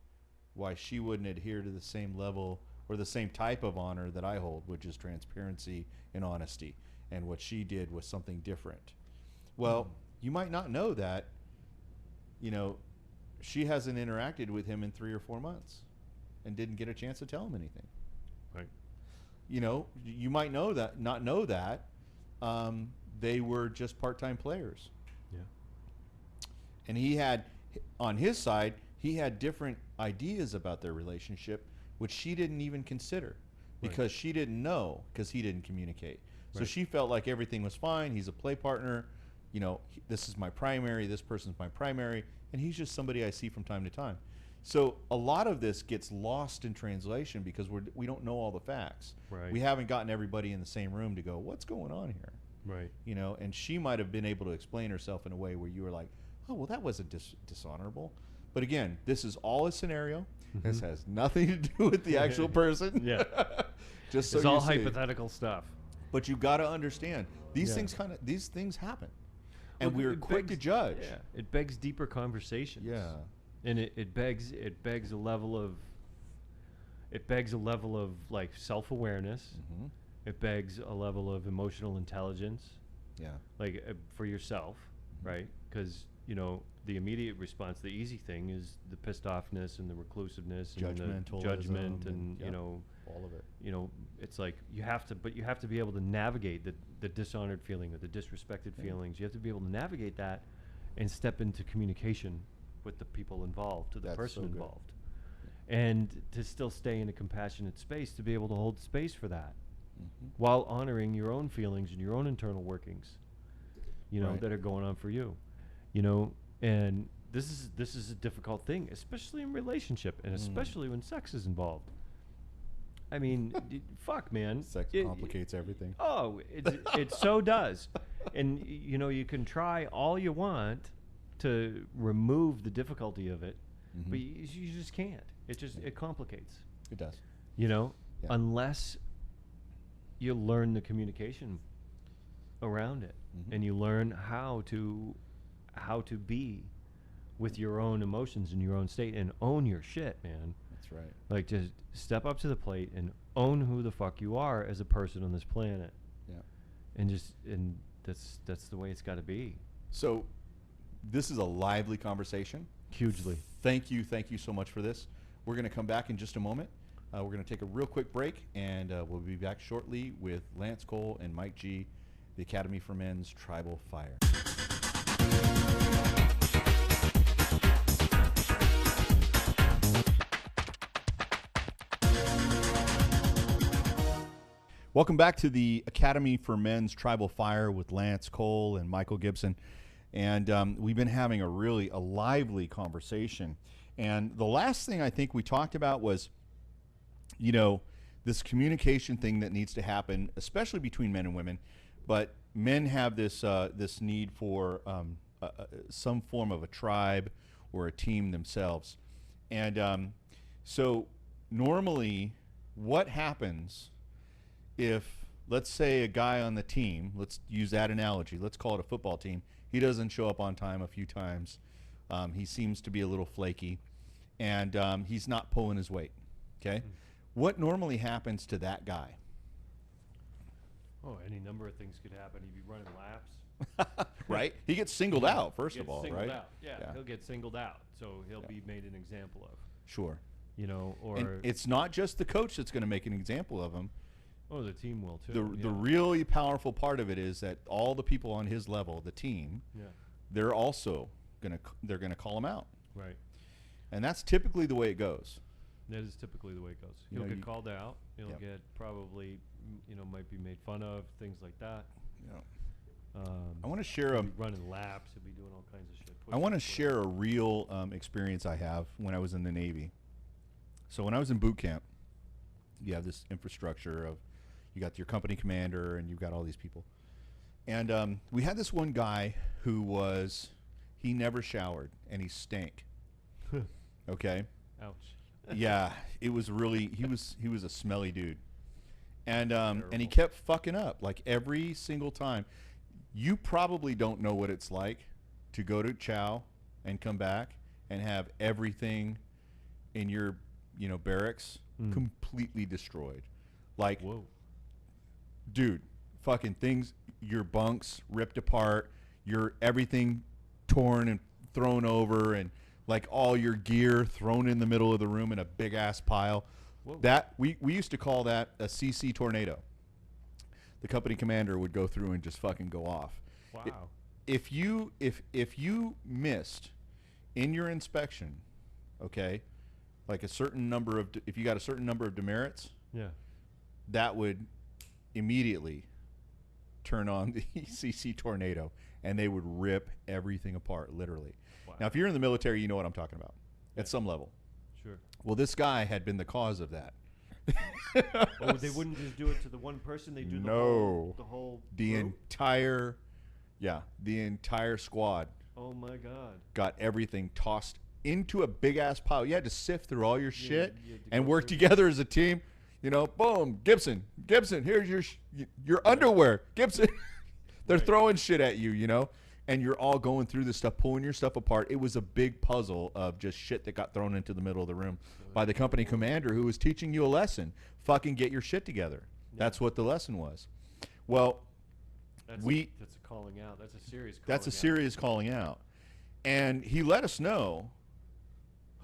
why she wouldn't adhere to the same level or the same type of honor that I hold, which is transparency and honesty. And what she did was something different. Well, you might not know that, she hasn't interacted with him in 3 or 4 months and didn't get a chance to tell him anything. Right. You might not know that. They were just part-time players. Yeah. And he had, on his side, he had different ideas about their relationship, which she didn't even consider because she didn't know, because he didn't communicate. So she felt like everything was fine. He's a play partner. This is my primary. This person's my primary. And he's just somebody I see from time to time. So a lot of this gets lost in translation because we don't know all the facts. Right. We haven't gotten everybody in the same room to go, what's going on here? Right. And she might have been able to explain herself in a way where you were like, oh, well, that wasn't dishonorable. But again, this is all a scenario. Mm-hmm. This has nothing to do with the actual person. Yeah. Just so it's all see. Hypothetical stuff. But you've got to understand these things happen, and we're quick to judge. Yeah. It begs deeper conversations. Yeah. And it begs a level of like self-awareness. Mm-hmm. It begs a level of emotional intelligence. Yeah. Like for yourself, right? Because the immediate response, the easy thing, is the pissed offness and the reclusiveness and the judgment and all of it. It's like you have to be able to navigate the dishonored feeling or the disrespected feelings. You have to be able to navigate that and step into communication with the people involved, to the person involved, and to still stay in a compassionate space, to be able to hold space for that, while honoring your own feelings and your own internal workings, that are going on for you, and this is a difficult thing, especially in relationship, and especially when sex is involved. I mean, fuck, man. Sex complicates everything. Oh, it so does. And, you can try all you want to remove the difficulty of it, but you just can't. It complicates. It does. Unless you learn the communication around it, and you learn how to be with your own emotions and your own state and own your shit, man. That's right. Like, just step up to the plate and own who the fuck you are as a person on this planet. Yeah. And that's the way it's got to be. So this is a lively conversation. Hugely. Thank you so much for this. We're going to come back in just a moment. We're going to take a real quick break, and we'll be back shortly with Lance Cole and Mike G, the Academy for Men's Tribal Fire. Welcome back to the Academy for Men's Tribal Fire with Lance Cole and Michael Gibson. And we've been having a lively conversation. And the last thing I think we talked about was, this communication thing that needs to happen, especially between men and women. But men have this need for some form of a tribe or a team themselves. And so normally what happens if, let's say, a guy on the team, let's use that analogy, let's call it a football team, he doesn't show up on time a few times, he seems to be a little flaky, and he's not pulling his weight, okay? What normally happens to that guy? Oh, any number of things could happen. He'd be running laps. Right? He gets singled out, first of all, right? Yeah, he'll get singled out, so he'll be made an example of. Sure. you know, or And it's not just the coach that's going to make an example of him. the team will too. The really powerful part of it is that all the people on his level, the team, they're also they're gonna call him out. Right. And that's typically the way it goes. That is typically the way it goes. You He'll know, get called out. He'll get probably, might be made fun of, things like that. Yeah. I want to share he'll be running laps. He'll be doing all kinds of shit. I want to share a real experience I have when I was in the Navy. So when I was in boot camp, you have this infrastructure of, you got your company commander and you've got all these people. And we had this one guy who he never showered and he stank. Okay. Ouch. Yeah, it was really, he was a smelly dude. And he kept fucking up like every single time. You probably don't know what it's like to go to chow and come back and have everything in your, barracks completely destroyed. Like, whoa, dude, fucking things, your bunks ripped apart, your everything torn and thrown over, and like all your gear thrown in the middle of the room in a big ass pile. Whoa. That we used to call that a CC tornado. The company commander would go through and just fucking go off. Wow. If you missed in your inspection, okay, like a certain number of, if you got a certain number of demerits, that would immediately turn on the CC tornado, and they would rip everything apart, literally. Wow. Now, if you're in the military, you know what I'm talking about at some level. Sure. Well, this guy had been the cause of that. Oh, they wouldn't just do it to the one person. They do the whole the group? the entire squad. Oh my God. Got everything tossed into a big ass pile. You had to sift through all your shit you had to and go work through. together as a team. Boom, Gibson, here's your underwear, Gibson. They're throwing shit at you, and you're all going through this stuff, pulling your stuff apart. It was a big puzzle of just shit that got thrown into the middle of the room by the company commander who was teaching you a lesson. Fucking get your shit together. Yeah. That's what the lesson was. Well, that's a calling out. That's a serious calling out. That's a serious calling out. And he let us know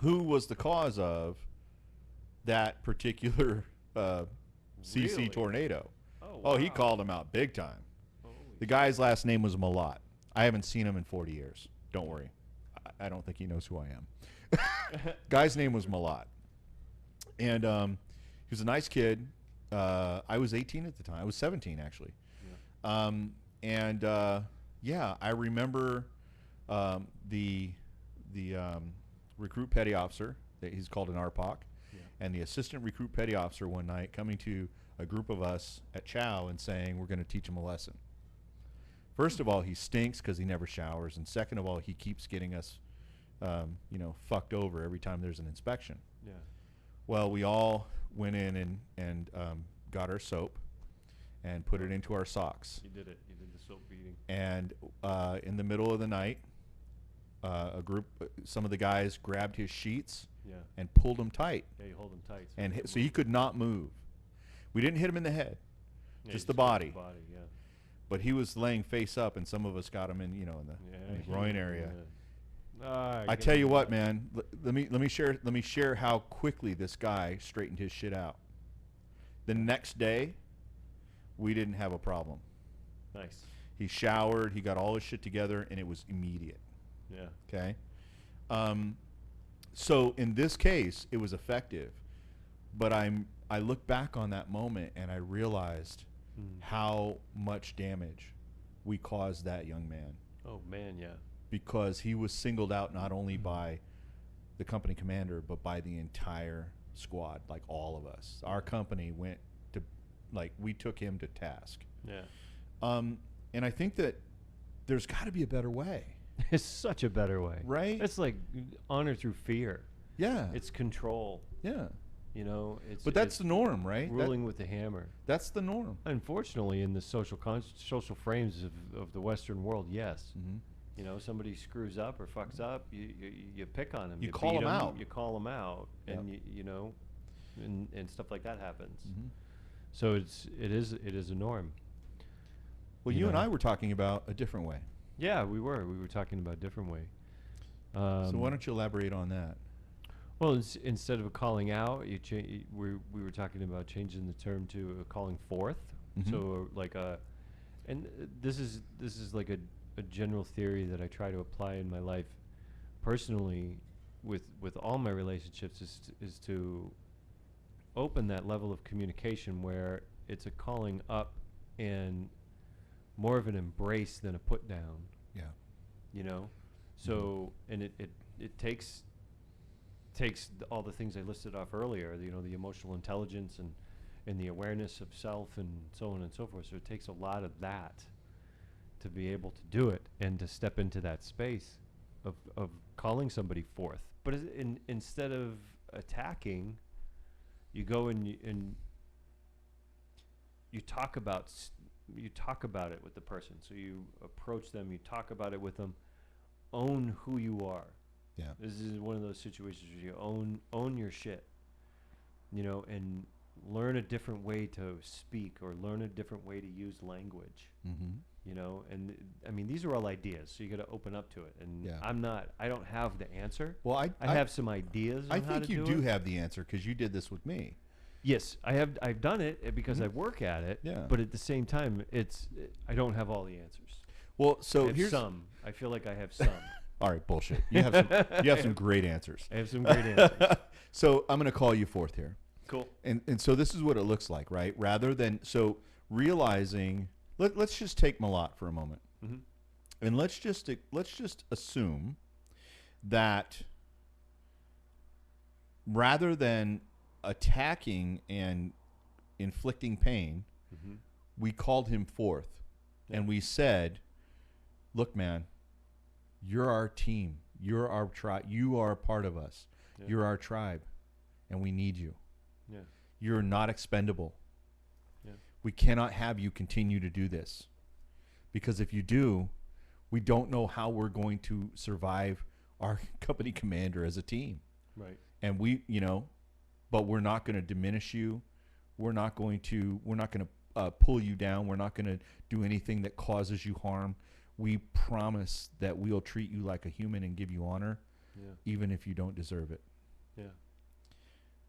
who was the cause of that particular CC tornado. Oh, wow. Oh, he called him out big time. The guy's last name was Malat. I haven't seen him in 40 years. Don't worry. I don't think he knows who I am. Guy's name was Malat. And he was a nice kid. I was 18 at the time. I was 17, actually. Yeah. I remember the recruit petty officer, he's called an RPOC, and the assistant recruit petty officer one night coming to a group of us at Chow and saying, we're going to teach him a lesson. First of all, he stinks because he never showers, and second of all, he keeps getting us, fucked over every time there's an inspection. Yeah. Well, we all went in and got our soap and put it into our socks. You did it. You did the soap beating. And in the middle of the night, some of the guys grabbed his sheets and pulled him tight. Yeah, you hold him tight. So he could not move. We didn't hit him in the head, just the body. Yeah. But he was laying face up, and some of us got him in the groin area. I tell you what, man. Let me share how quickly this guy straightened his shit out. The next day, we didn't have a problem. Nice. He showered. He got all his shit together, and it was immediate. Yeah. Okay. So in this case, it was effective, but I look back on that moment and I realized how much damage we caused that young man. Oh man, yeah. Because he was singled out not only by the company commander, but by the entire squad, like all of us. Our company went to, we took him to task. Yeah. And I think that there's got to be a better way. It's such a better way. Right? It's like honor through fear. Yeah. It's control. Yeah. But that's the norm, right? Ruling with the hammer. That's the norm. Unfortunately, in the social frames of the Western world, yes. Mm-hmm. Somebody screws up or fucks up, you pick on him. You call him out. You call him out, and and stuff like that happens. Mm-hmm. So it is a norm. Well, you and I were talking about a different way. Yeah, we were. We were talking about a different way. So why don't you elaborate on that? Well, instead of calling out, we were talking about changing the term to calling forth. Mhm. So like and this is like a general theory that I try to apply in my life personally with all my relationships is to open that level of communication where it's a calling up and more of an embrace than a put down, Yeah. you know. So and it takes all the things I listed off earlier, you know, the emotional intelligence and the awareness of self and so on and so forth. So it takes a lot of that to be able to do it and to step into that space of calling somebody forth. But instead of attacking, you go and you talk about you talk about it with the person. So you approach them, you talk about it with them, own who you are. Yeah. This is one of those situations where you own your shit, you know, and learn a different way to speak or learn a different way to use language, Mm-hmm. you know. And I mean, these are all ideas, so you got to open up to it. And Yeah. I don't have the answer. Well, I have some ideas I on how think to you do do it. have the answer because you did this with me. Yes, I've done it because Mhm. I work at it. Yeah. But at the same time, I don't have all the answers. Well, I so have here's some. I feel like I have some. all right, bullshit. You have some great answers. I have some great answers. So I'm going to call you forth here. Cool. And so this is what it looks like, right? Rather than so realizing, let's just take Malat for a moment, Mm-hmm. and let's just assume that rather than attacking and inflicting pain, Mm-hmm. we called him forth, and we said, "Look, man, you're our team. You're our tribe. You are a part of us. Yeah. You're our tribe, and we need you. Yeah. You're not expendable. Yeah. We cannot have you continue to do this, because if you do, we don't know how we're going to survive our company commander as a team. Right. And but we're not going to diminish you. We're not going to pull you down. We're not going to do anything that causes you harm. We promise that we'll treat you like a human and give you honor, Yeah. even if you don't deserve it. Yeah.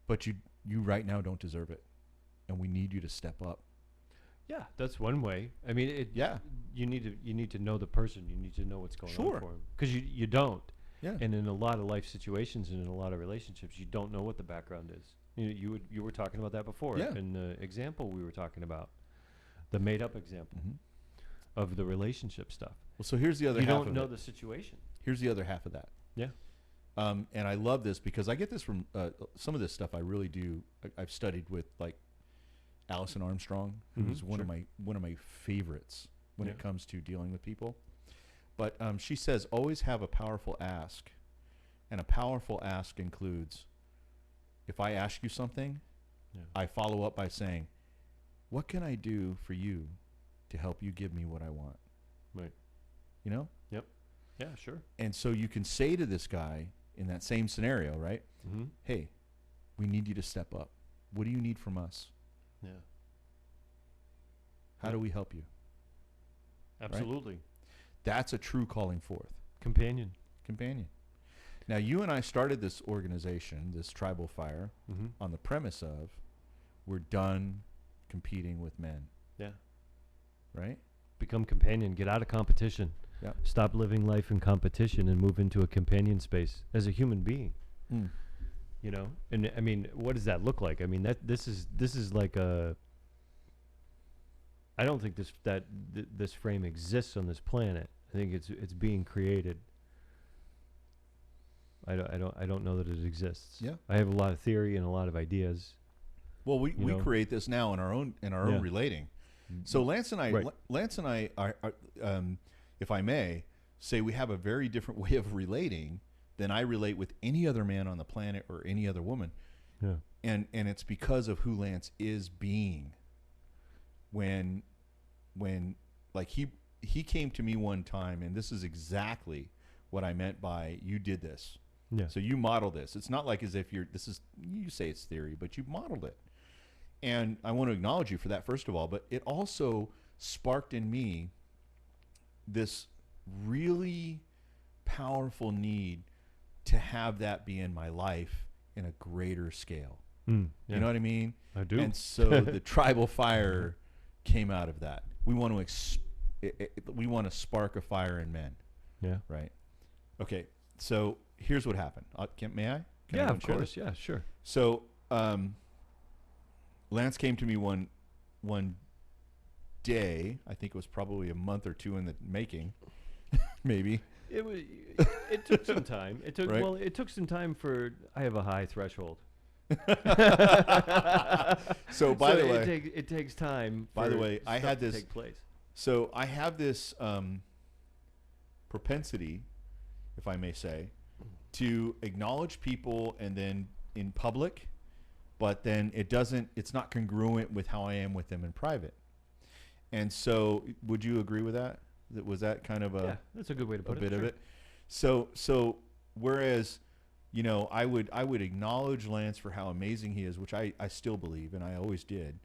But you right now don't deserve it, and we need you to step up." Yeah, that's one way. I mean, Yeah. You need to know the person. You need to know what's going Sure. on for them, because you don't. Yeah. And in a lot of life situations and in a lot of relationships, you don't know what the background is. You were talking about that before. Yeah. In the example we were talking about, the made up example Mhm. of the relationship stuff. Well, so here's the other You half don't of know it. the situation. Here's the other half of that. Yeah. And I love this because I get this from some of this stuff. I really do. I've studied with like Allison Armstrong, who's Mhm, one of sure. my favorites when it Yeah. comes to dealing with people. But she says always have a powerful ask, and a powerful ask includes, if I ask you something, Yeah. I follow up by saying, "What can I do for you to help you give me what I want?" Right. You know. Yeah. Sure. And so you can say to this guy in that same scenario, right? Mm-hmm. "Hey, we need you to step up. What do you need from us? Yeah. How do we help you?" Absolutely. That's a true calling forth. Companion. Now, you and I started this organization, this Tribal Fire, Mm-hmm. on the premise of we're done competing with men, Yeah. right? Become companion. Get out of competition. Yeah. Stop living life in competition and move into a companion space as a human being. Mm. You know, and I mean, what does that look like? I mean, this is like a. I don't think this frame exists on this planet. I think it's being created. I don't know that it exists. Yeah. I have a lot of theory and a lot of ideas. Well, we know? create this now in our own Yeah. relating. So Lance and I, Right. are if I may say, we have a very different way of relating than I relate with any other man on the planet or any other woman. Yeah. And it's because of who Lance is being. When like he came to me one time, and this is exactly what I meant by, you did this. Yeah. So you model this. It's not like as if you say it's theory, but you've modeled it. And I want to acknowledge you for that, first of all, but it also sparked in me this really powerful need to have that be in my life in a greater scale. Yeah. You know what I mean? I do. And so the tribal fire came out of that. We want to spark a fire in men, Yeah. right? Okay, so here's what happened. May I? Can I Yeah, go of and share course. this? Yeah, sure. So Lance came to me one day. I think it was probably a month or two in the making, maybe. It took some time. It took Right. well. It took some time for. I have a high threshold. So by the way, it takes time. By the for way, I stuff had to this. take place. So I have this propensity, if I may say, to acknowledge people and then in public, but then it's not congruent with how I am with them in private. And so, would you agree with that? Was that kind of Yeah, that's a good way to put a it. bit of Sure. it? So whereas, you know, I would acknowledge Lance for how amazing he is, which I still believe, and I always did,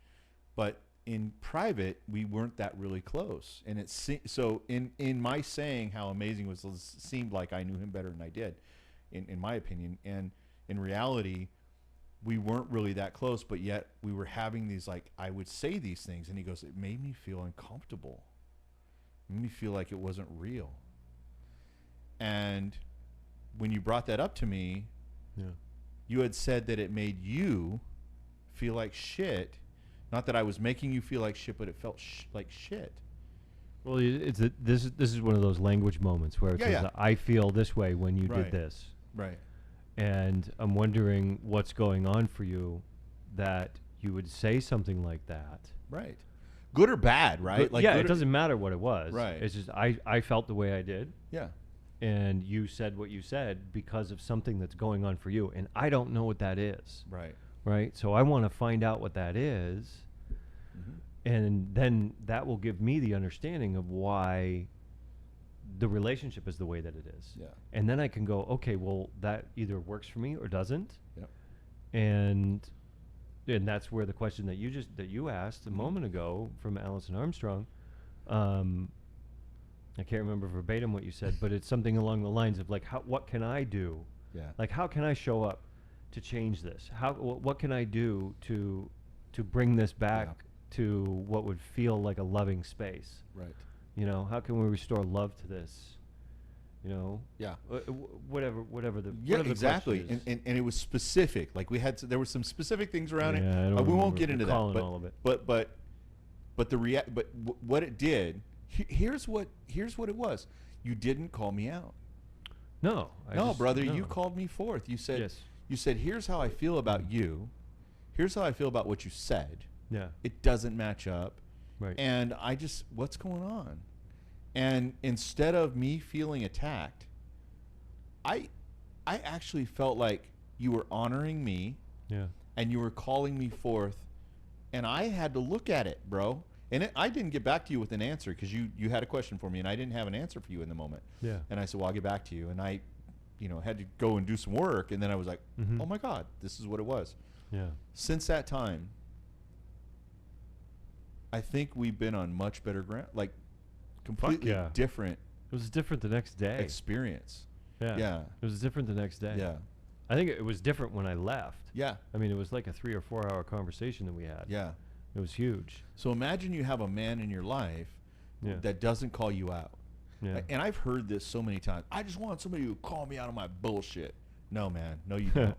but in private we weren't that really close, and so in my saying how amazing was, it seemed like I knew him better than I did, in my opinion, and in reality we weren't really that close, but yet we were having these, like, I would say these things and he goes, it made me feel uncomfortable. It made me feel like it wasn't real. And when you brought that up to me, Yeah. you had said that it made you feel like shit. Not that I was making you feel like shit, but it felt like shit. Well, this is one of those language moments where it says, I feel this way when you did this. Right. And I'm wondering what's going on for you that you would say something like that. Right. Good or bad, right? Like, yeah, it doesn't matter what it was. Right. It's just I felt the way I did. Yeah. And you said what you said because of something that's going on for you. And I don't know what that is. Right. Right? So I want to find out what that is. Mm-hmm. And then that will give me the understanding of why the relationship is the way that it is. Yeah. And then I can go, okay, well, that either works for me or doesn't. Yep. And that's where the question that you asked a moment ago from Allison Armstrong, I can't remember verbatim what you said, but it's something along the lines of, like, what can I do? Yeah. Like, how can I show up to change this? What can I do to bring this back to what would feel like a loving space? Right. You know, how can we restore love to this? You know, yeah, whatever the exactly, question is. And it was specific. Like there were some specific things around it. We won't get into that. But all of it. But what it did. Here's what it was. You didn't call me out. No, brother, you called me forth. You said, yes. You said, here's how I feel about you. Here's how I feel about what you said. Yeah, it doesn't match up. Right. And what's going on? And instead of me feeling attacked, I actually felt like you were honoring me. Yeah. And you were calling me forth, and I had to look at it, bro. And I didn't get back to you with an answer because you had a question for me, and I didn't have an answer for you in the moment. Yeah. And I said, well, I'll get back to you. And I, had to go and do some work, and then I was like, oh my God, this is what it was. Yeah. Since that time, I think we've been on much better ground, like completely different. It was different the next day. Experience. Yeah. Yeah. It was different the next day. Yeah. I think it was different when I left. Yeah. I mean, it was like a 3 or 4 hour conversation that we had. Yeah. It was huge. So imagine you have a man in your life that doesn't call you out. Yeah. And I've heard this so many times. I just want somebody who call me out on my bullshit. No, man. No, you don't.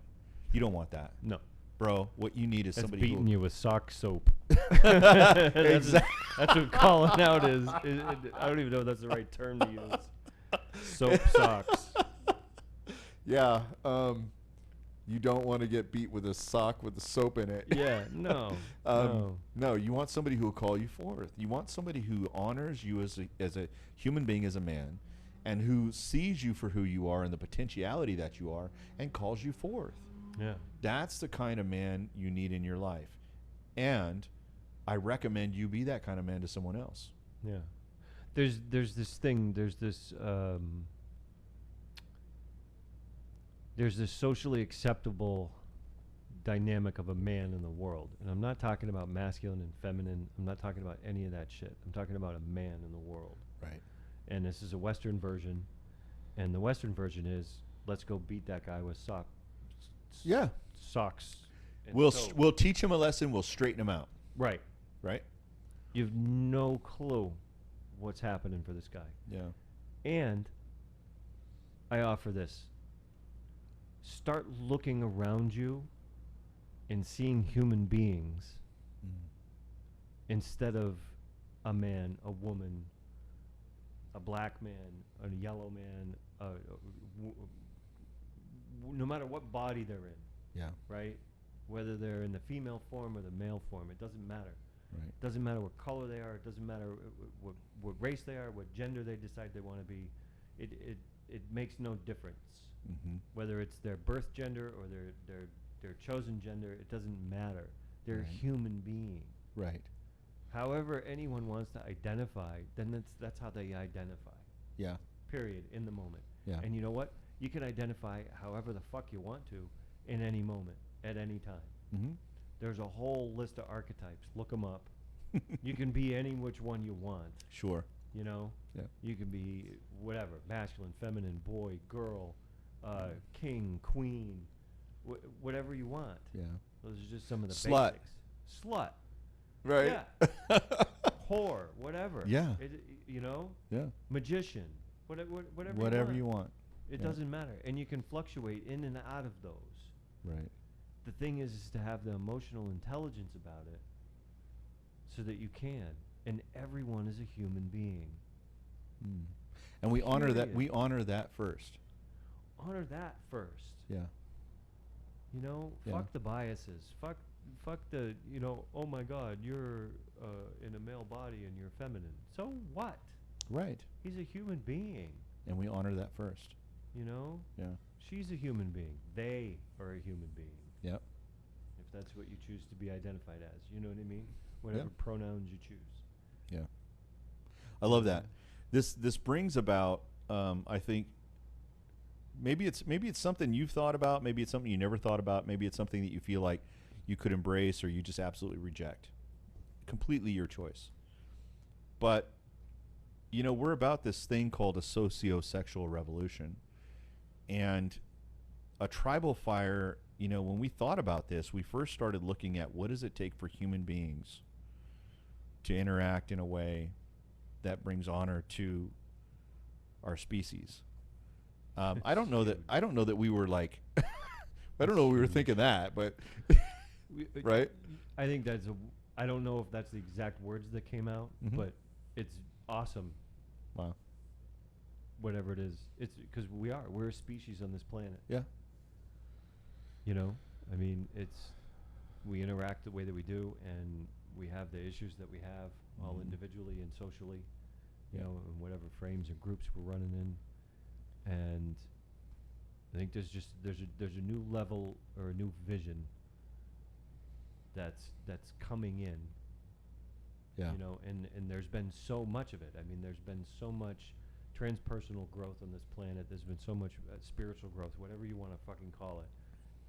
You don't want that. No. Bro, what you need is that's somebody beating who... you with sock soap. That's what calling out is. I don't even know if that's the right term to use. Soap socks. Yeah. You don't want to get beat with a sock with the soap in it. Yeah, no. No, you want somebody who will call you forth. You want somebody who honors you as a human being, as a man, and who sees you for who you are and the potentiality that you are and calls you forth. Yeah. That's the kind of man you need in your life. And I recommend you be that kind of man to someone else. Yeah. There's this thing, there's this socially acceptable dynamic of a man in the world. And I'm not talking about masculine and feminine. I'm not talking about any of that shit. I'm talking about a man in the world. Right. And this is a Western version. And the Western version is, let's go beat that guy with Yeah. socks. And soap. We'll teach him a lesson. We'll straighten him out. Right. Right. You have no clue what's happening for this guy. Yeah. And I offer this. Start looking around you and seeing human beings instead of a man, a woman, a black man, a yellow man, no matter what body they're in, Yeah. right? Whether they're in the female form or the male form, it doesn't matter. Right. It doesn't matter what color they are. It doesn't matter what race they are, what gender they decide they want to be. It makes no difference. Mm-hmm. Whether it's their birth gender or their chosen gender, it doesn't matter. They're Right. a human being. Right. However anyone wants to identify, then that's how they identify. Yeah. Period. In the moment. Yeah. And you know what? You can identify however the fuck you want to, in any moment, at any time. Mm-hmm. There's a whole list of archetypes. Look them up. You can be any which one you want. Sure. You know? Yeah. You can be whatever, masculine, feminine, boy, girl, king, queen, whatever you want. Yeah. Those are just some of the Slut. basics. Slut. Right. Yeah. Whore, whatever. Yeah. You know? Yeah. Magician. Whatever Whatever you you want. want. It Yeah. doesn't matter. And you can fluctuate in and out of those. Right. The thing is to have the emotional intelligence about it so that you can. And everyone is a human being. Mm. And we honor that. Period. We honor that first. Honor that first. Yeah. You know, Yeah. fuck the biases. Fuck the, you know, oh my God, you're in a male body and you're feminine. So what? Right. He's a human being. And we honor that first. You know? Yeah. She's a human being. They are a human being. Yep. If that's what you choose to be identified as. You know what I mean? Whatever pronouns you choose. Yeah. I love that. This brings about, I think, maybe it's something you've thought about, maybe it's something you never thought about, maybe it's something that you feel like you could embrace or you just absolutely reject. Completely your choice. But, you know, we're about this thing called a socio-sexual revolution. And a tribal fire, you know, when we thought about this, we first started looking at what does it take for human beings to interact in a way that brings honor to our species. I don't know that we were like, I don't know we were thinking that, but right? I think I don't know if that's the exact words that came out, but it's awesome. Wow. Whatever it is, it's because we're a species on this planet. Yeah. You know, I mean, we interact the way that we do, and we have the issues that we have, all individually and socially, you know, in whatever frames or groups we're running in, and I think there's a new level or a new vision that's coming in. Yeah. You know, and there's been so much of it. I mean, there's been so much transpersonal growth on this planet. There's been so much spiritual growth, whatever you want to fucking call it.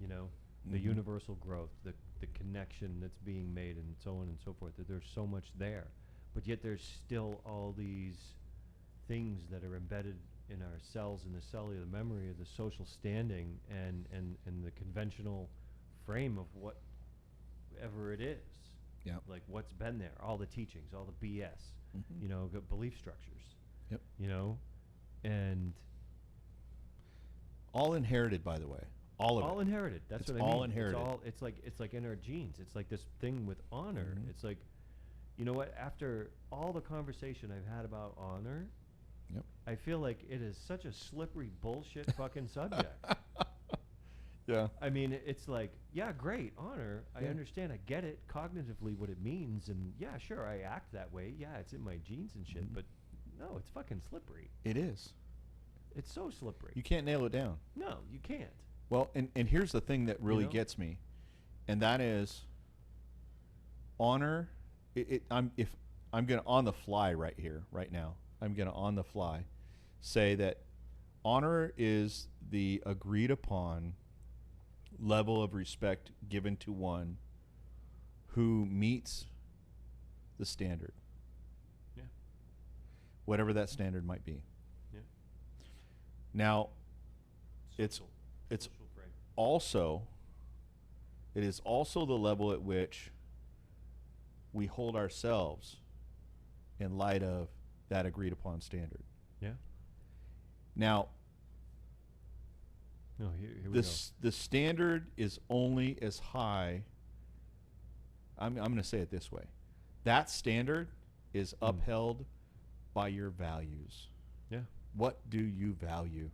You know, the universal growth, the connection that's being made, and so on and so forth. That there's so much there, but yet there's still all these things that are embedded in our cells, in the cellular memory of the social standing and the conventional frame of whatever it is. Yeah. Like what's been there, all the teachings, all the BS, you know, belief structures. Yep. You know, and all inherited, by the way. All of it. all inherited. That's It's what I mean. all inherited. It's like in our genes. It's like this thing with honor. It's like, you know what? After all the conversation I've had about honor, Yep. I feel like it is such a slippery bullshit fucking subject. Yeah. I mean, it's like, yeah, great, honor. I Yeah. understand. I get it cognitively what it means, and yeah, sure, I act that way. Yeah, it's in my genes and shit. But no, it's fucking slippery. It is. It's so slippery. You can't nail it down. No, you can't. Well, and here's the thing that really know? gets me, and that is honor. I'm gonna on the fly right here, right now. I'm gonna on the fly say that honor is the agreed upon level of respect given to one who meets the standard. Yeah. Whatever that standard might be. Yeah. Now, it's Social frame. also It is also the level at which we hold ourselves in light of that agreed upon standard. Yeah. Now, No, here we go. the standard is only as high. I'm going to say it this way. That standard is upheld by your values. Yeah. What do you value?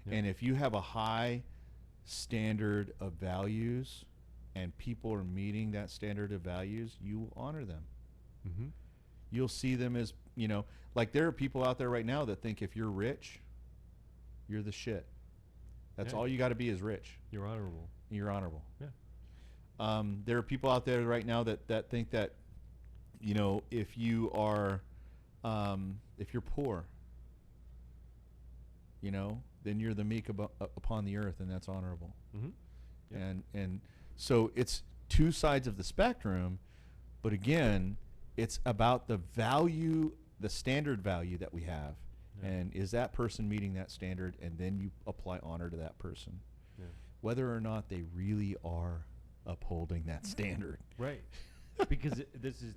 Yeah. And if you have a high standard of values and people are meeting that standard of values, you will honor them. Mm-hmm. You'll see them as, like there are people out there right now that think if you're rich, you're the shit. That's Yeah. all you got to be is rich. You're honorable. You're honorable. Yeah. There are people out there right now that think that, if you are, if you're poor, then you're the meek upon the earth, and that's honorable. Mm-hmm. Yeah. And so it's two sides of the spectrum, but again, it's about the value, the standard value that we have. Yeah. And is that person meeting that standard? And then you apply honor to that person, Yeah. whether or not they really are upholding that standard. Right. Because this is,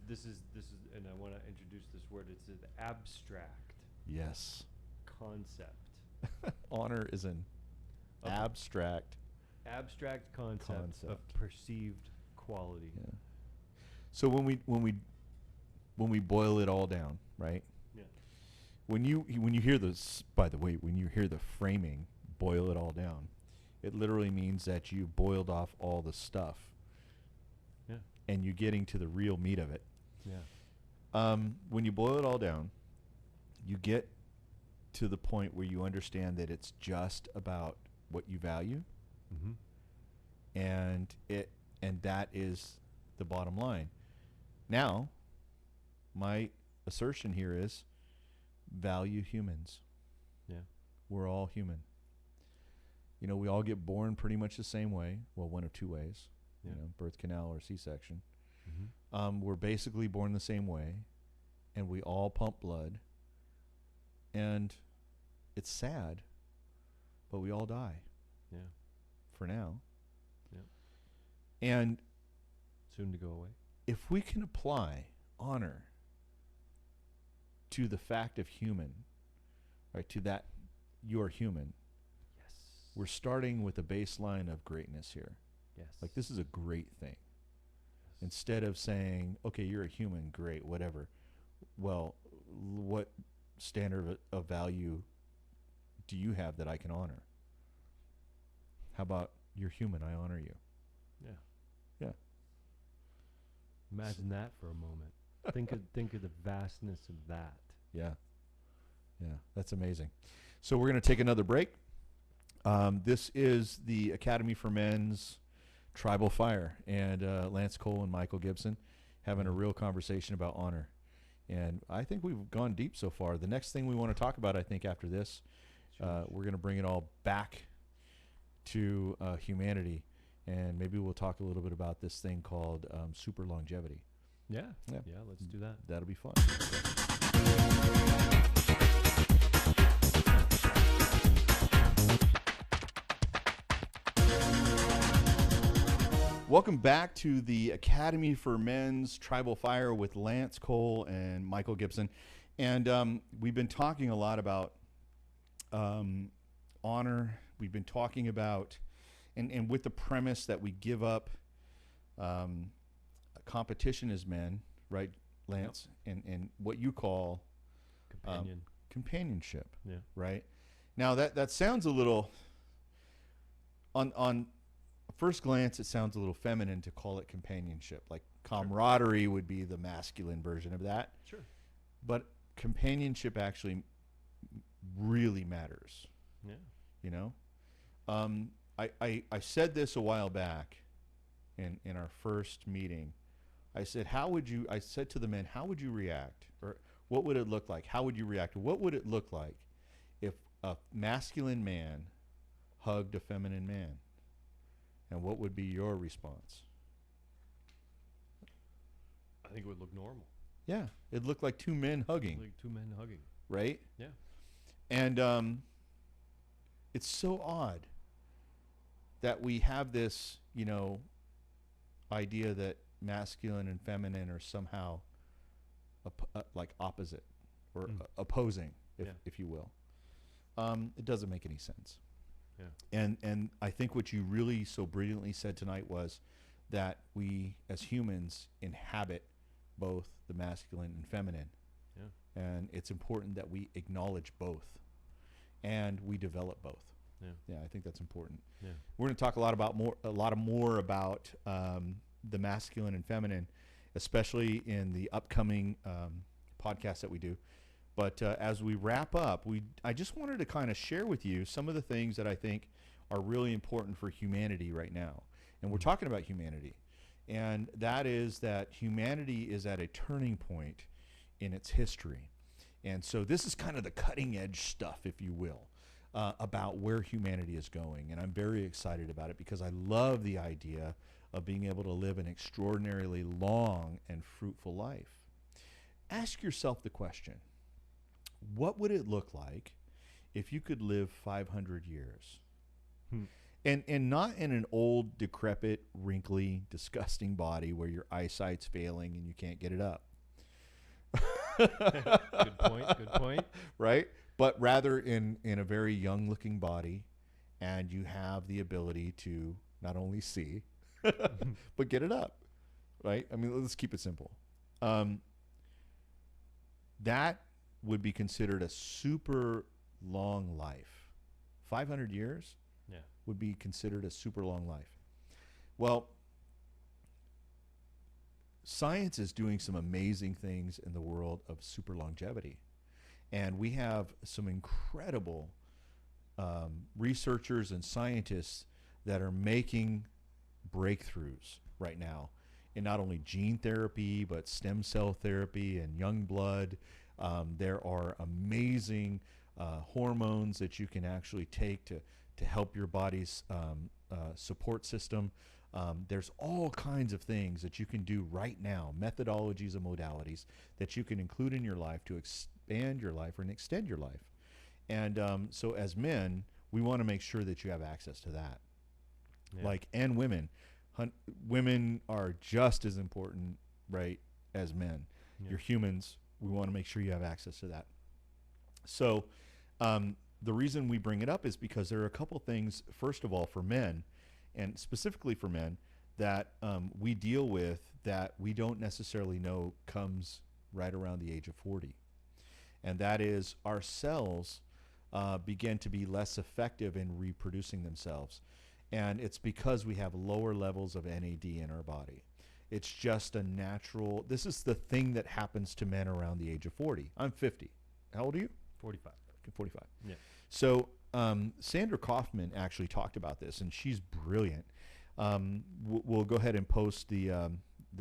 and I want to introduce this word. It's an abstract Yes. concept. Honor is an Of- abstract. Abstract concept of perceived quality. Yeah. So when we boil it all down, right? Yeah. When you hear this, by the way, when you hear the framing, boil it all down, it literally means that you boiled off all the stuff. Yeah. And you're getting to the real meat of it. Yeah. When you boil it all down, you get to the point where you understand that it's just about what you value, Mm-hmm. and that is the bottom line. Now, my assertion here is value humans. Yeah. We're all human. We all get born pretty much the same way. Well, one of two ways. Yeah. Birth canal or C-section. Mm-hmm. We're basically born the same way, and we all pump blood. And it's sad, but we all die. Yeah. For now. Yeah. And Soon to go away. if we can apply honor to the fact of human, right, to that you're human, Yes. we're starting with a baseline of greatness here. Yes. Like, this is a great thing. Yes. Instead of saying, okay, you're a human, great, whatever. Well, what standard of value do you have that I can honor? How about you're human, I honor you? Yeah. Yeah. Imagine that for a moment. Think of the vastness of that. Yeah. Yeah, that's amazing. So we're going to take another break. This is the Academy for Men's Tribal Fire, and Lance Cole and Michael Gibson having a real conversation about honor. And I think we've gone deep so far. The next thing we want to talk about, I think, after this, we're going to bring it all back to humanity, and maybe we'll talk a little bit about this thing called super longevity. Yeah. Yeah. Yeah. Let's do that. That'll be fun. Welcome back to the Academy for Men's Tribal Fire with Lance Cole and Michael Gibson. And we've been talking a lot about honor. We've been talking about, and with the premise that we give up competition as men, right, Lance? Yep. And what you call companionship, Yeah. right? Now that sounds a little, on first glance, it sounds a little feminine to call it companionship. Like camaraderie would be the masculine version of that. Sure. But companionship actually really matters. Yeah. I said this a while back in our first meeting. I said to the men, how would you react? Or what would it look like? How would you react? What would it look like if a masculine man hugged a feminine man? And what would be your response? I think it would look normal. Yeah, it looked like two men hugging. Like two men hugging. Right? Yeah. And it's so odd that we have this, idea that masculine and feminine are somehow like opposite or opposing, if you will. It doesn't make any sense. Yeah. And I think what you really so brilliantly said tonight was that we as humans inhabit both the masculine and feminine. Yeah. And it's important that we acknowledge both and we develop both. Yeah. I think that's important. Yeah. We're going to talk a lot more about the masculine and feminine, especially in the upcoming podcast that we do. But as we wrap up, I just wanted to kind of share with you some of the things that I think are really important for humanity right now. And we're talking about humanity. And that is that humanity is at a turning point in its history. And so this is kind of the cutting edge stuff, if you will, about where humanity is going. And I'm very excited about it because I love the idea of being able to live an extraordinarily long and fruitful life. Ask yourself the question, what would it look like if you could live 500 years? And not in an old, decrepit, wrinkly, disgusting body where your eyesight's failing and you can't get it up. Good point. Right? But rather in a very young-looking body, and you have the ability to not only see, but get it up. Right? I mean, let's keep it simple. That would be considered a super long life. 500 years would be considered a super long life. Well, science is doing some amazing things in the world of super longevity. And we have some incredible researchers and scientists that are making breakthroughs right now in not only gene therapy, but stem cell therapy and young blood. There are amazing hormones that you can actually take to help your body's support system. There's all kinds of things that you can do right now, methodologies and modalities that you can include in your life to expand your life and extend your life. And so as men, we want to make sure that you have access to that. Yeah. And women. Women are just as important, right, as men. Yeah. You're humans. We want to make sure you have access to that. So the reason we bring it up is because there are a couple things, first of all, for men, and specifically for men, that we deal with that we don't necessarily know comes right around the age of 40. And that is our cells begin to be less effective in reproducing themselves. And it's because we have lower levels of NAD in our body. It's just a natural, this is the thing that happens to men around the age of 40. I'm 50. How old are you? 45. 45. Yeah. So Sandra Kaufman actually talked about this, and she's brilliant. We'll go ahead and post the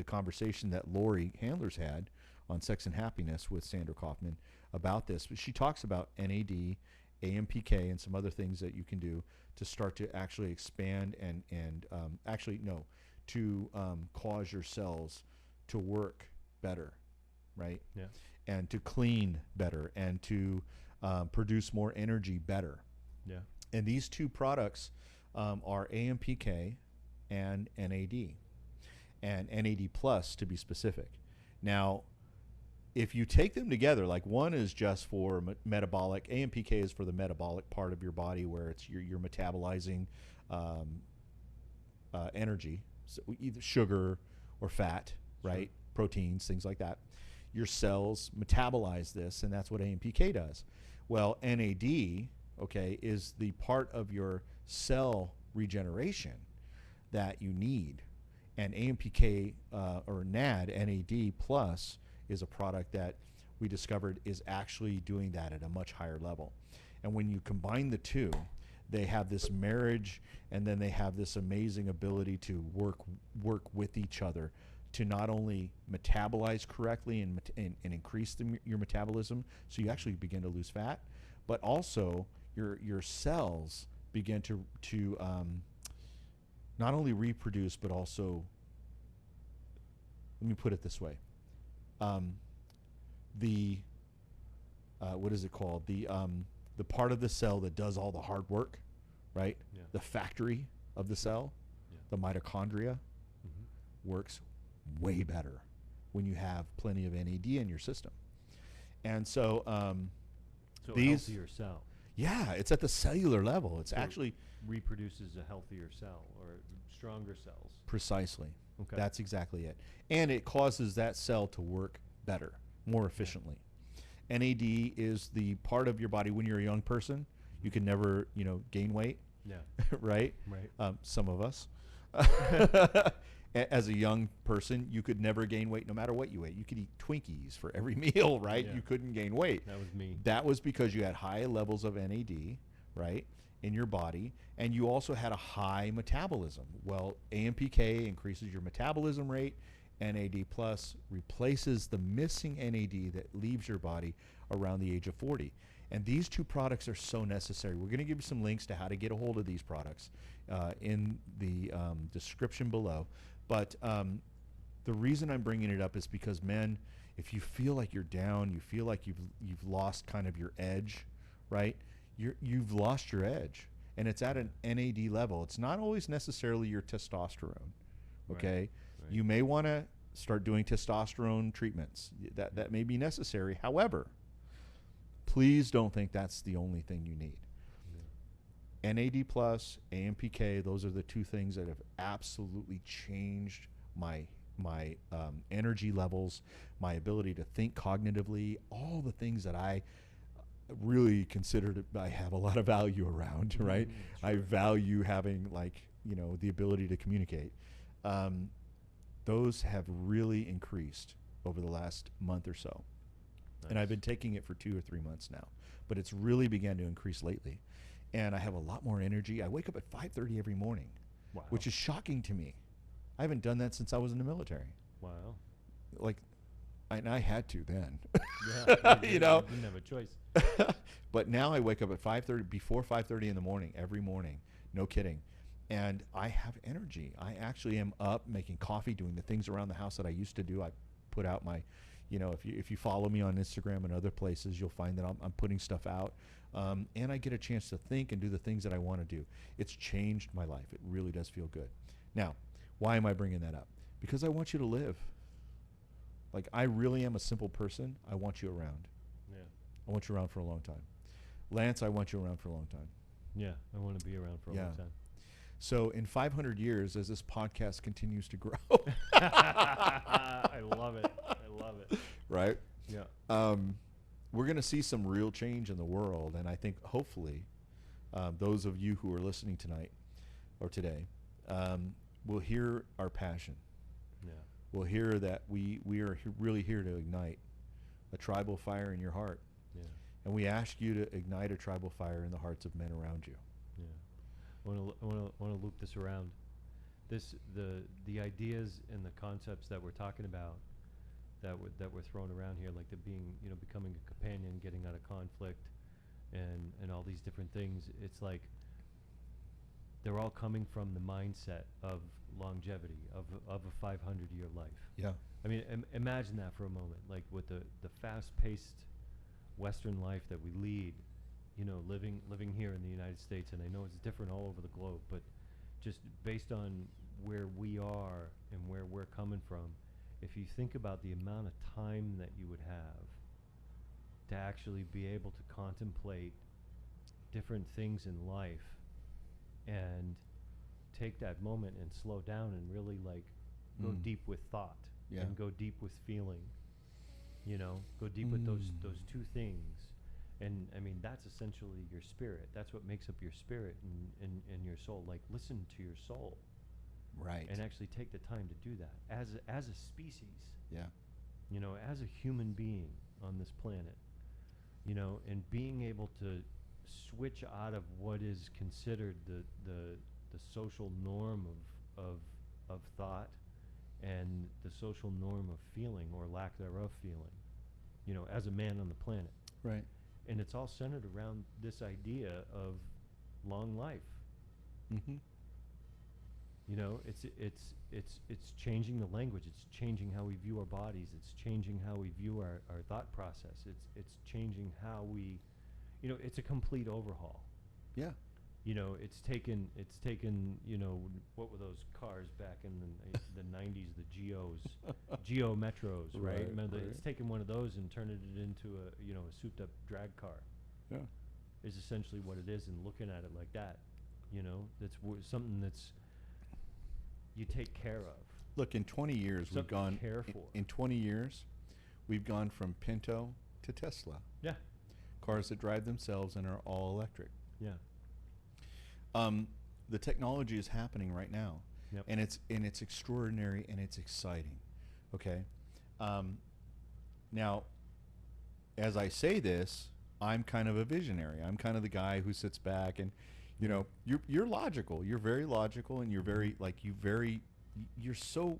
conversation that Lori Handlers had on Sex and Happiness with Sandra Kaufman about this. But she talks about NAD, AMPK, and some other things that you can do to start to actually expand and to cause your cells to work better, right? Yeah. And to clean better and to produce more energy better. Yeah. And these two products are AMPK and NAD, and NAD plus to be specific. Now, if you take them together, like one is just for metabolic, AMPK is for the metabolic part of your body where it's you're metabolizing energy, so either sugar or fat, right? Sure. Proteins, things like that. Your cells metabolize this, and that's what AMPK does. Well, NAD, okay, is the part of your cell regeneration that you need. And AMPK or NAD plus is a product that we discovered is actually doing that at a much higher level. And when you combine the two, they have this marriage, and then they have this amazing ability to work with each other to not only metabolize correctly and increase your metabolism, so you actually begin to lose fat, but also your cells begin to not only reproduce, but also, let me put it this way, what is it called? The part of the cell that does all the hard work, right? Yeah. The factory of the cell, yeah. the mitochondria. Mm-hmm. works way better when you have plenty of NAD in your system. And so So a these, healthier cell. yeah, it's at the cellular level. It's So actually reproduces a healthier cell or stronger cells. precisely. Okay. That's exactly it. And it causes that cell to work better, more efficiently. NAD is the part of your body when you're a young person, you can never, gain weight, Yeah. right? Right. Some of us. As a young person, you could never gain weight no matter what you ate. You could eat Twinkies for every meal, right? Yeah. You couldn't gain weight. That was me. That was because you had high levels of NAD, right, in your body, and you also had a high metabolism. Well, AMPK increases your metabolism rate. NAD plus replaces the missing NAD that leaves your body around the age of 40. And these two products are so necessary. We're going to give you some links to how to get a hold of these products in the description below. But the reason I'm bringing it up is because, men, if you feel like you're down, you feel like you've lost kind of your edge, right? You've lost your edge, and it's at an NAD level. It's not always necessarily your testosterone, okay? Right. You may want to start doing testosterone treatments. That may be necessary. However, please don't think that's the only thing you need. Yeah. NAD plus, AMPK, those are the two things that have absolutely changed my energy levels, my ability to think cognitively, all the things that I really consider I have a lot of value around, right? Sure. I value having the ability to communicate. Those have really increased over the last month or so. Nice. And I've been taking it for 2 or 3 months now, but it's really began to increase lately. And I have a lot more energy. I wake up at 5:30 every morning, wow, which is shocking to me. I haven't done that since I was in the military. Wow. And I had to then. Yeah, you didn't have a choice. But now I wake up at 5:30, before 5:30 in the morning, every morning. No kidding. And I have energy. I actually am up making coffee, doing the things around the house that I used to do. I put out my, if you follow me on Instagram and other places, you'll find that I'm putting stuff out. And I get a chance to think and do the things that I want to do. It's changed my life. It really does feel good. Now, why am I bringing that up? Because I want you to live. I really am a simple person. I want you around. Yeah. I want you around for a long time. Lance, I want you around for a long time. Yeah, I want to be around for a long time. So in 500 years, as this podcast continues to grow. I love it. I love it. Right? Yeah. We're going to see some real change in the world. And I think hopefully those of you who are listening tonight or today will hear our passion. Yeah. We'll hear that we are really here to ignite a tribal fire in your heart. Yeah. And we ask you to ignite a tribal fire in the hearts of men around you. Yeah. I want to loop this around. The ideas and the concepts that we're talking about that we're throwing around here, like the becoming a companion, getting out of conflict, and all these different things. It's like they're all coming from the mindset of longevity, of a 500-year life. Yeah. I mean, imagine that for a moment, like with the fast-paced Western life that we lead, living here in the United States, and I know it's different all over the globe, but just based on where we are and where we're coming from, if you think about the amount of time that you would have to actually be able to contemplate different things in life and take that moment and slow down and really go deep with thought and go deep with feeling, go deep with those two things. And I mean, that's essentially your spirit. That's what makes up your spirit and your soul. Listen to your soul. Right. And actually take the time to do that as a species. Yeah. As a human being on this planet, and being able to switch out of what is considered the social norm of thought and the social norm of feeling or lack thereof feeling, as a man on the planet. Right. And it's all centered around this idea of long life. Mm-hmm. It's changing the language. It's changing how we view our bodies. It's changing how we view our thought process. It's changing how we, it's a complete overhaul. Yeah. you know, it's taken, you know, what were those cars back in the 90s, the Geo Metros, right? Right, Remember, right. it's taken one of those and turned it into a, you know, a souped up drag car. Yeah. Is essentially what it is, and looking at it like that, you know, that's something that's you take care of. Look, in 20 years, we've Something gone. to care for. In 20 years, we've gone from Pinto to Tesla. Yeah, Cars that drive themselves and are all electric. yeah, The technology is happening right now, Yep. and it's extraordinary and it's exciting. Okay, now, as I say this, I'm kind of a visionary. I'm kind of the guy who sits back and, you know, you're logical. You're very logical, and you're very you're so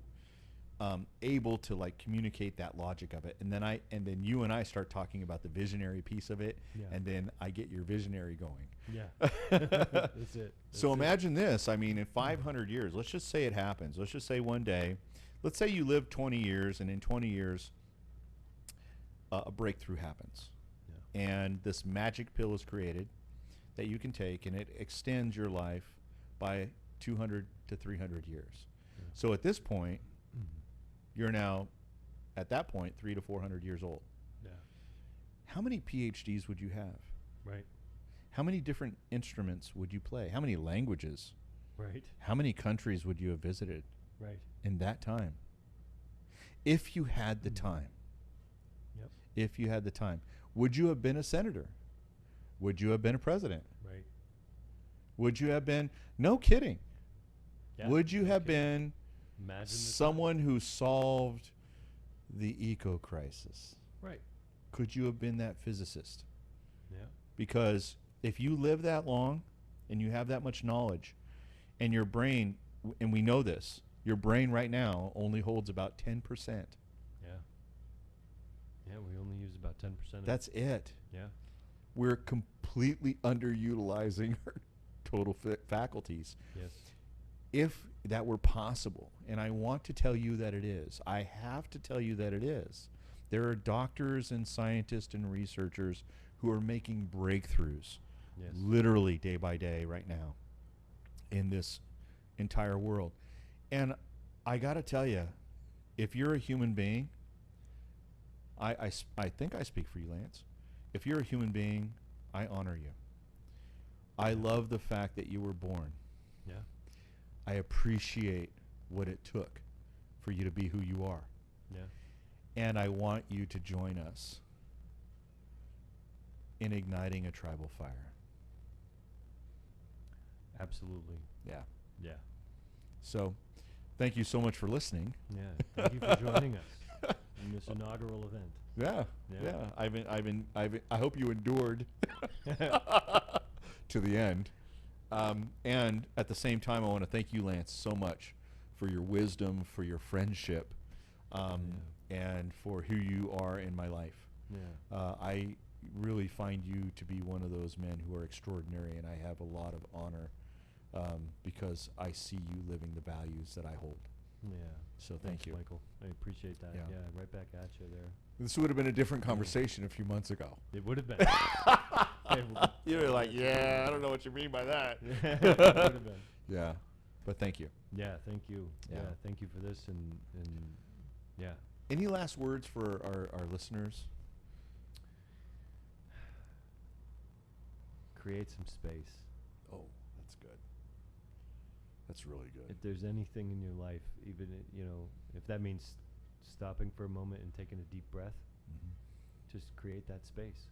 able to like communicate that logic of it, and then you and I start talking about the visionary piece of it, Yeah. and then I get your visionary going. yeah. That's it. So That's it. imagine this. I mean, in 500 years, let's just say it happens. Let's just say one day, let's say you live 20 years, and in 20 years, a breakthrough happens, Yeah. and this magic pill is created that you can take, and it extends your life by 200 to 300 years. Yeah. So at this point, you're now, at that point, 300 to 400 years old. Yeah. How many PhDs would you have? Right. How many different instruments would you play? How many languages? Right. How many countries would you have visited Right. in that time? If you had the time. Yep. If you had the time. Would you have been a senator? Would you have been a president? Right. Would you have been, no kidding, Yeah. would you have Okay. been Imagine the someone who solved the eco crisis? time. Right. Could you have been that physicist? Yeah. Because if you live that long and you have that much knowledge, and your brain, and we know this, your brain right now only holds about 10%. Yeah. Yeah. We only use about 10% of That's it. it. Yeah. We're completely underutilizing our total faculties. Yes. If that were possible, and I want to tell you that it is, I have to tell you that it is, there are doctors and scientists and researchers who are making breakthroughs Yes. literally day by day right now in this entire world. And I got to tell you, if you're a human being, I think I speak for you, Lance. If you're a human being, I honor you. I love the fact that you were born. Yeah. I appreciate what it took for you to be who you are. Yeah. And I want you to join us in igniting a tribal fire. Absolutely. Yeah. Yeah. So, thank you so much for listening. Yeah. Thank you for joining us in this inaugural event. Yeah. Yeah. I hope you endured to the end. And at the same time, I want to thank you, Lance, so much for your wisdom, for your friendship, and for who you are in my life. Yeah. I really find you to be one of those men who are extraordinary, and I have a lot of honor because I see you living the values that I hold. Yeah. So Thanks, thank you. Michael. I appreciate that. Yeah. Yeah. Right back at you there. This would have been a different conversation a few months ago. It would have been. You were like, yeah, I don't know what you mean by that. It would have been. Yeah, but thank you. Yeah. Thank you. Yeah. Yeah. Thank you for this, and yeah. Any last words for our listeners? Create some space. Oh, that's good. That's really good. If there's anything in your life, even if that means stopping for a moment and taking a deep breath, just create that space.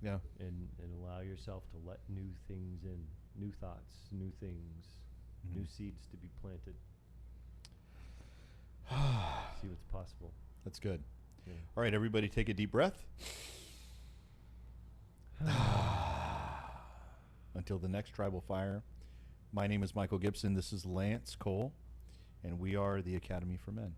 Yeah. And allow yourself to let new things in, new thoughts, new things, new seeds to be planted. See what's possible. That's good. Yeah. All right, everybody, take a deep breath. Until the next tribal fire, my name is Michael Gibson. This is Lance Cole, and we are the Academy for Men.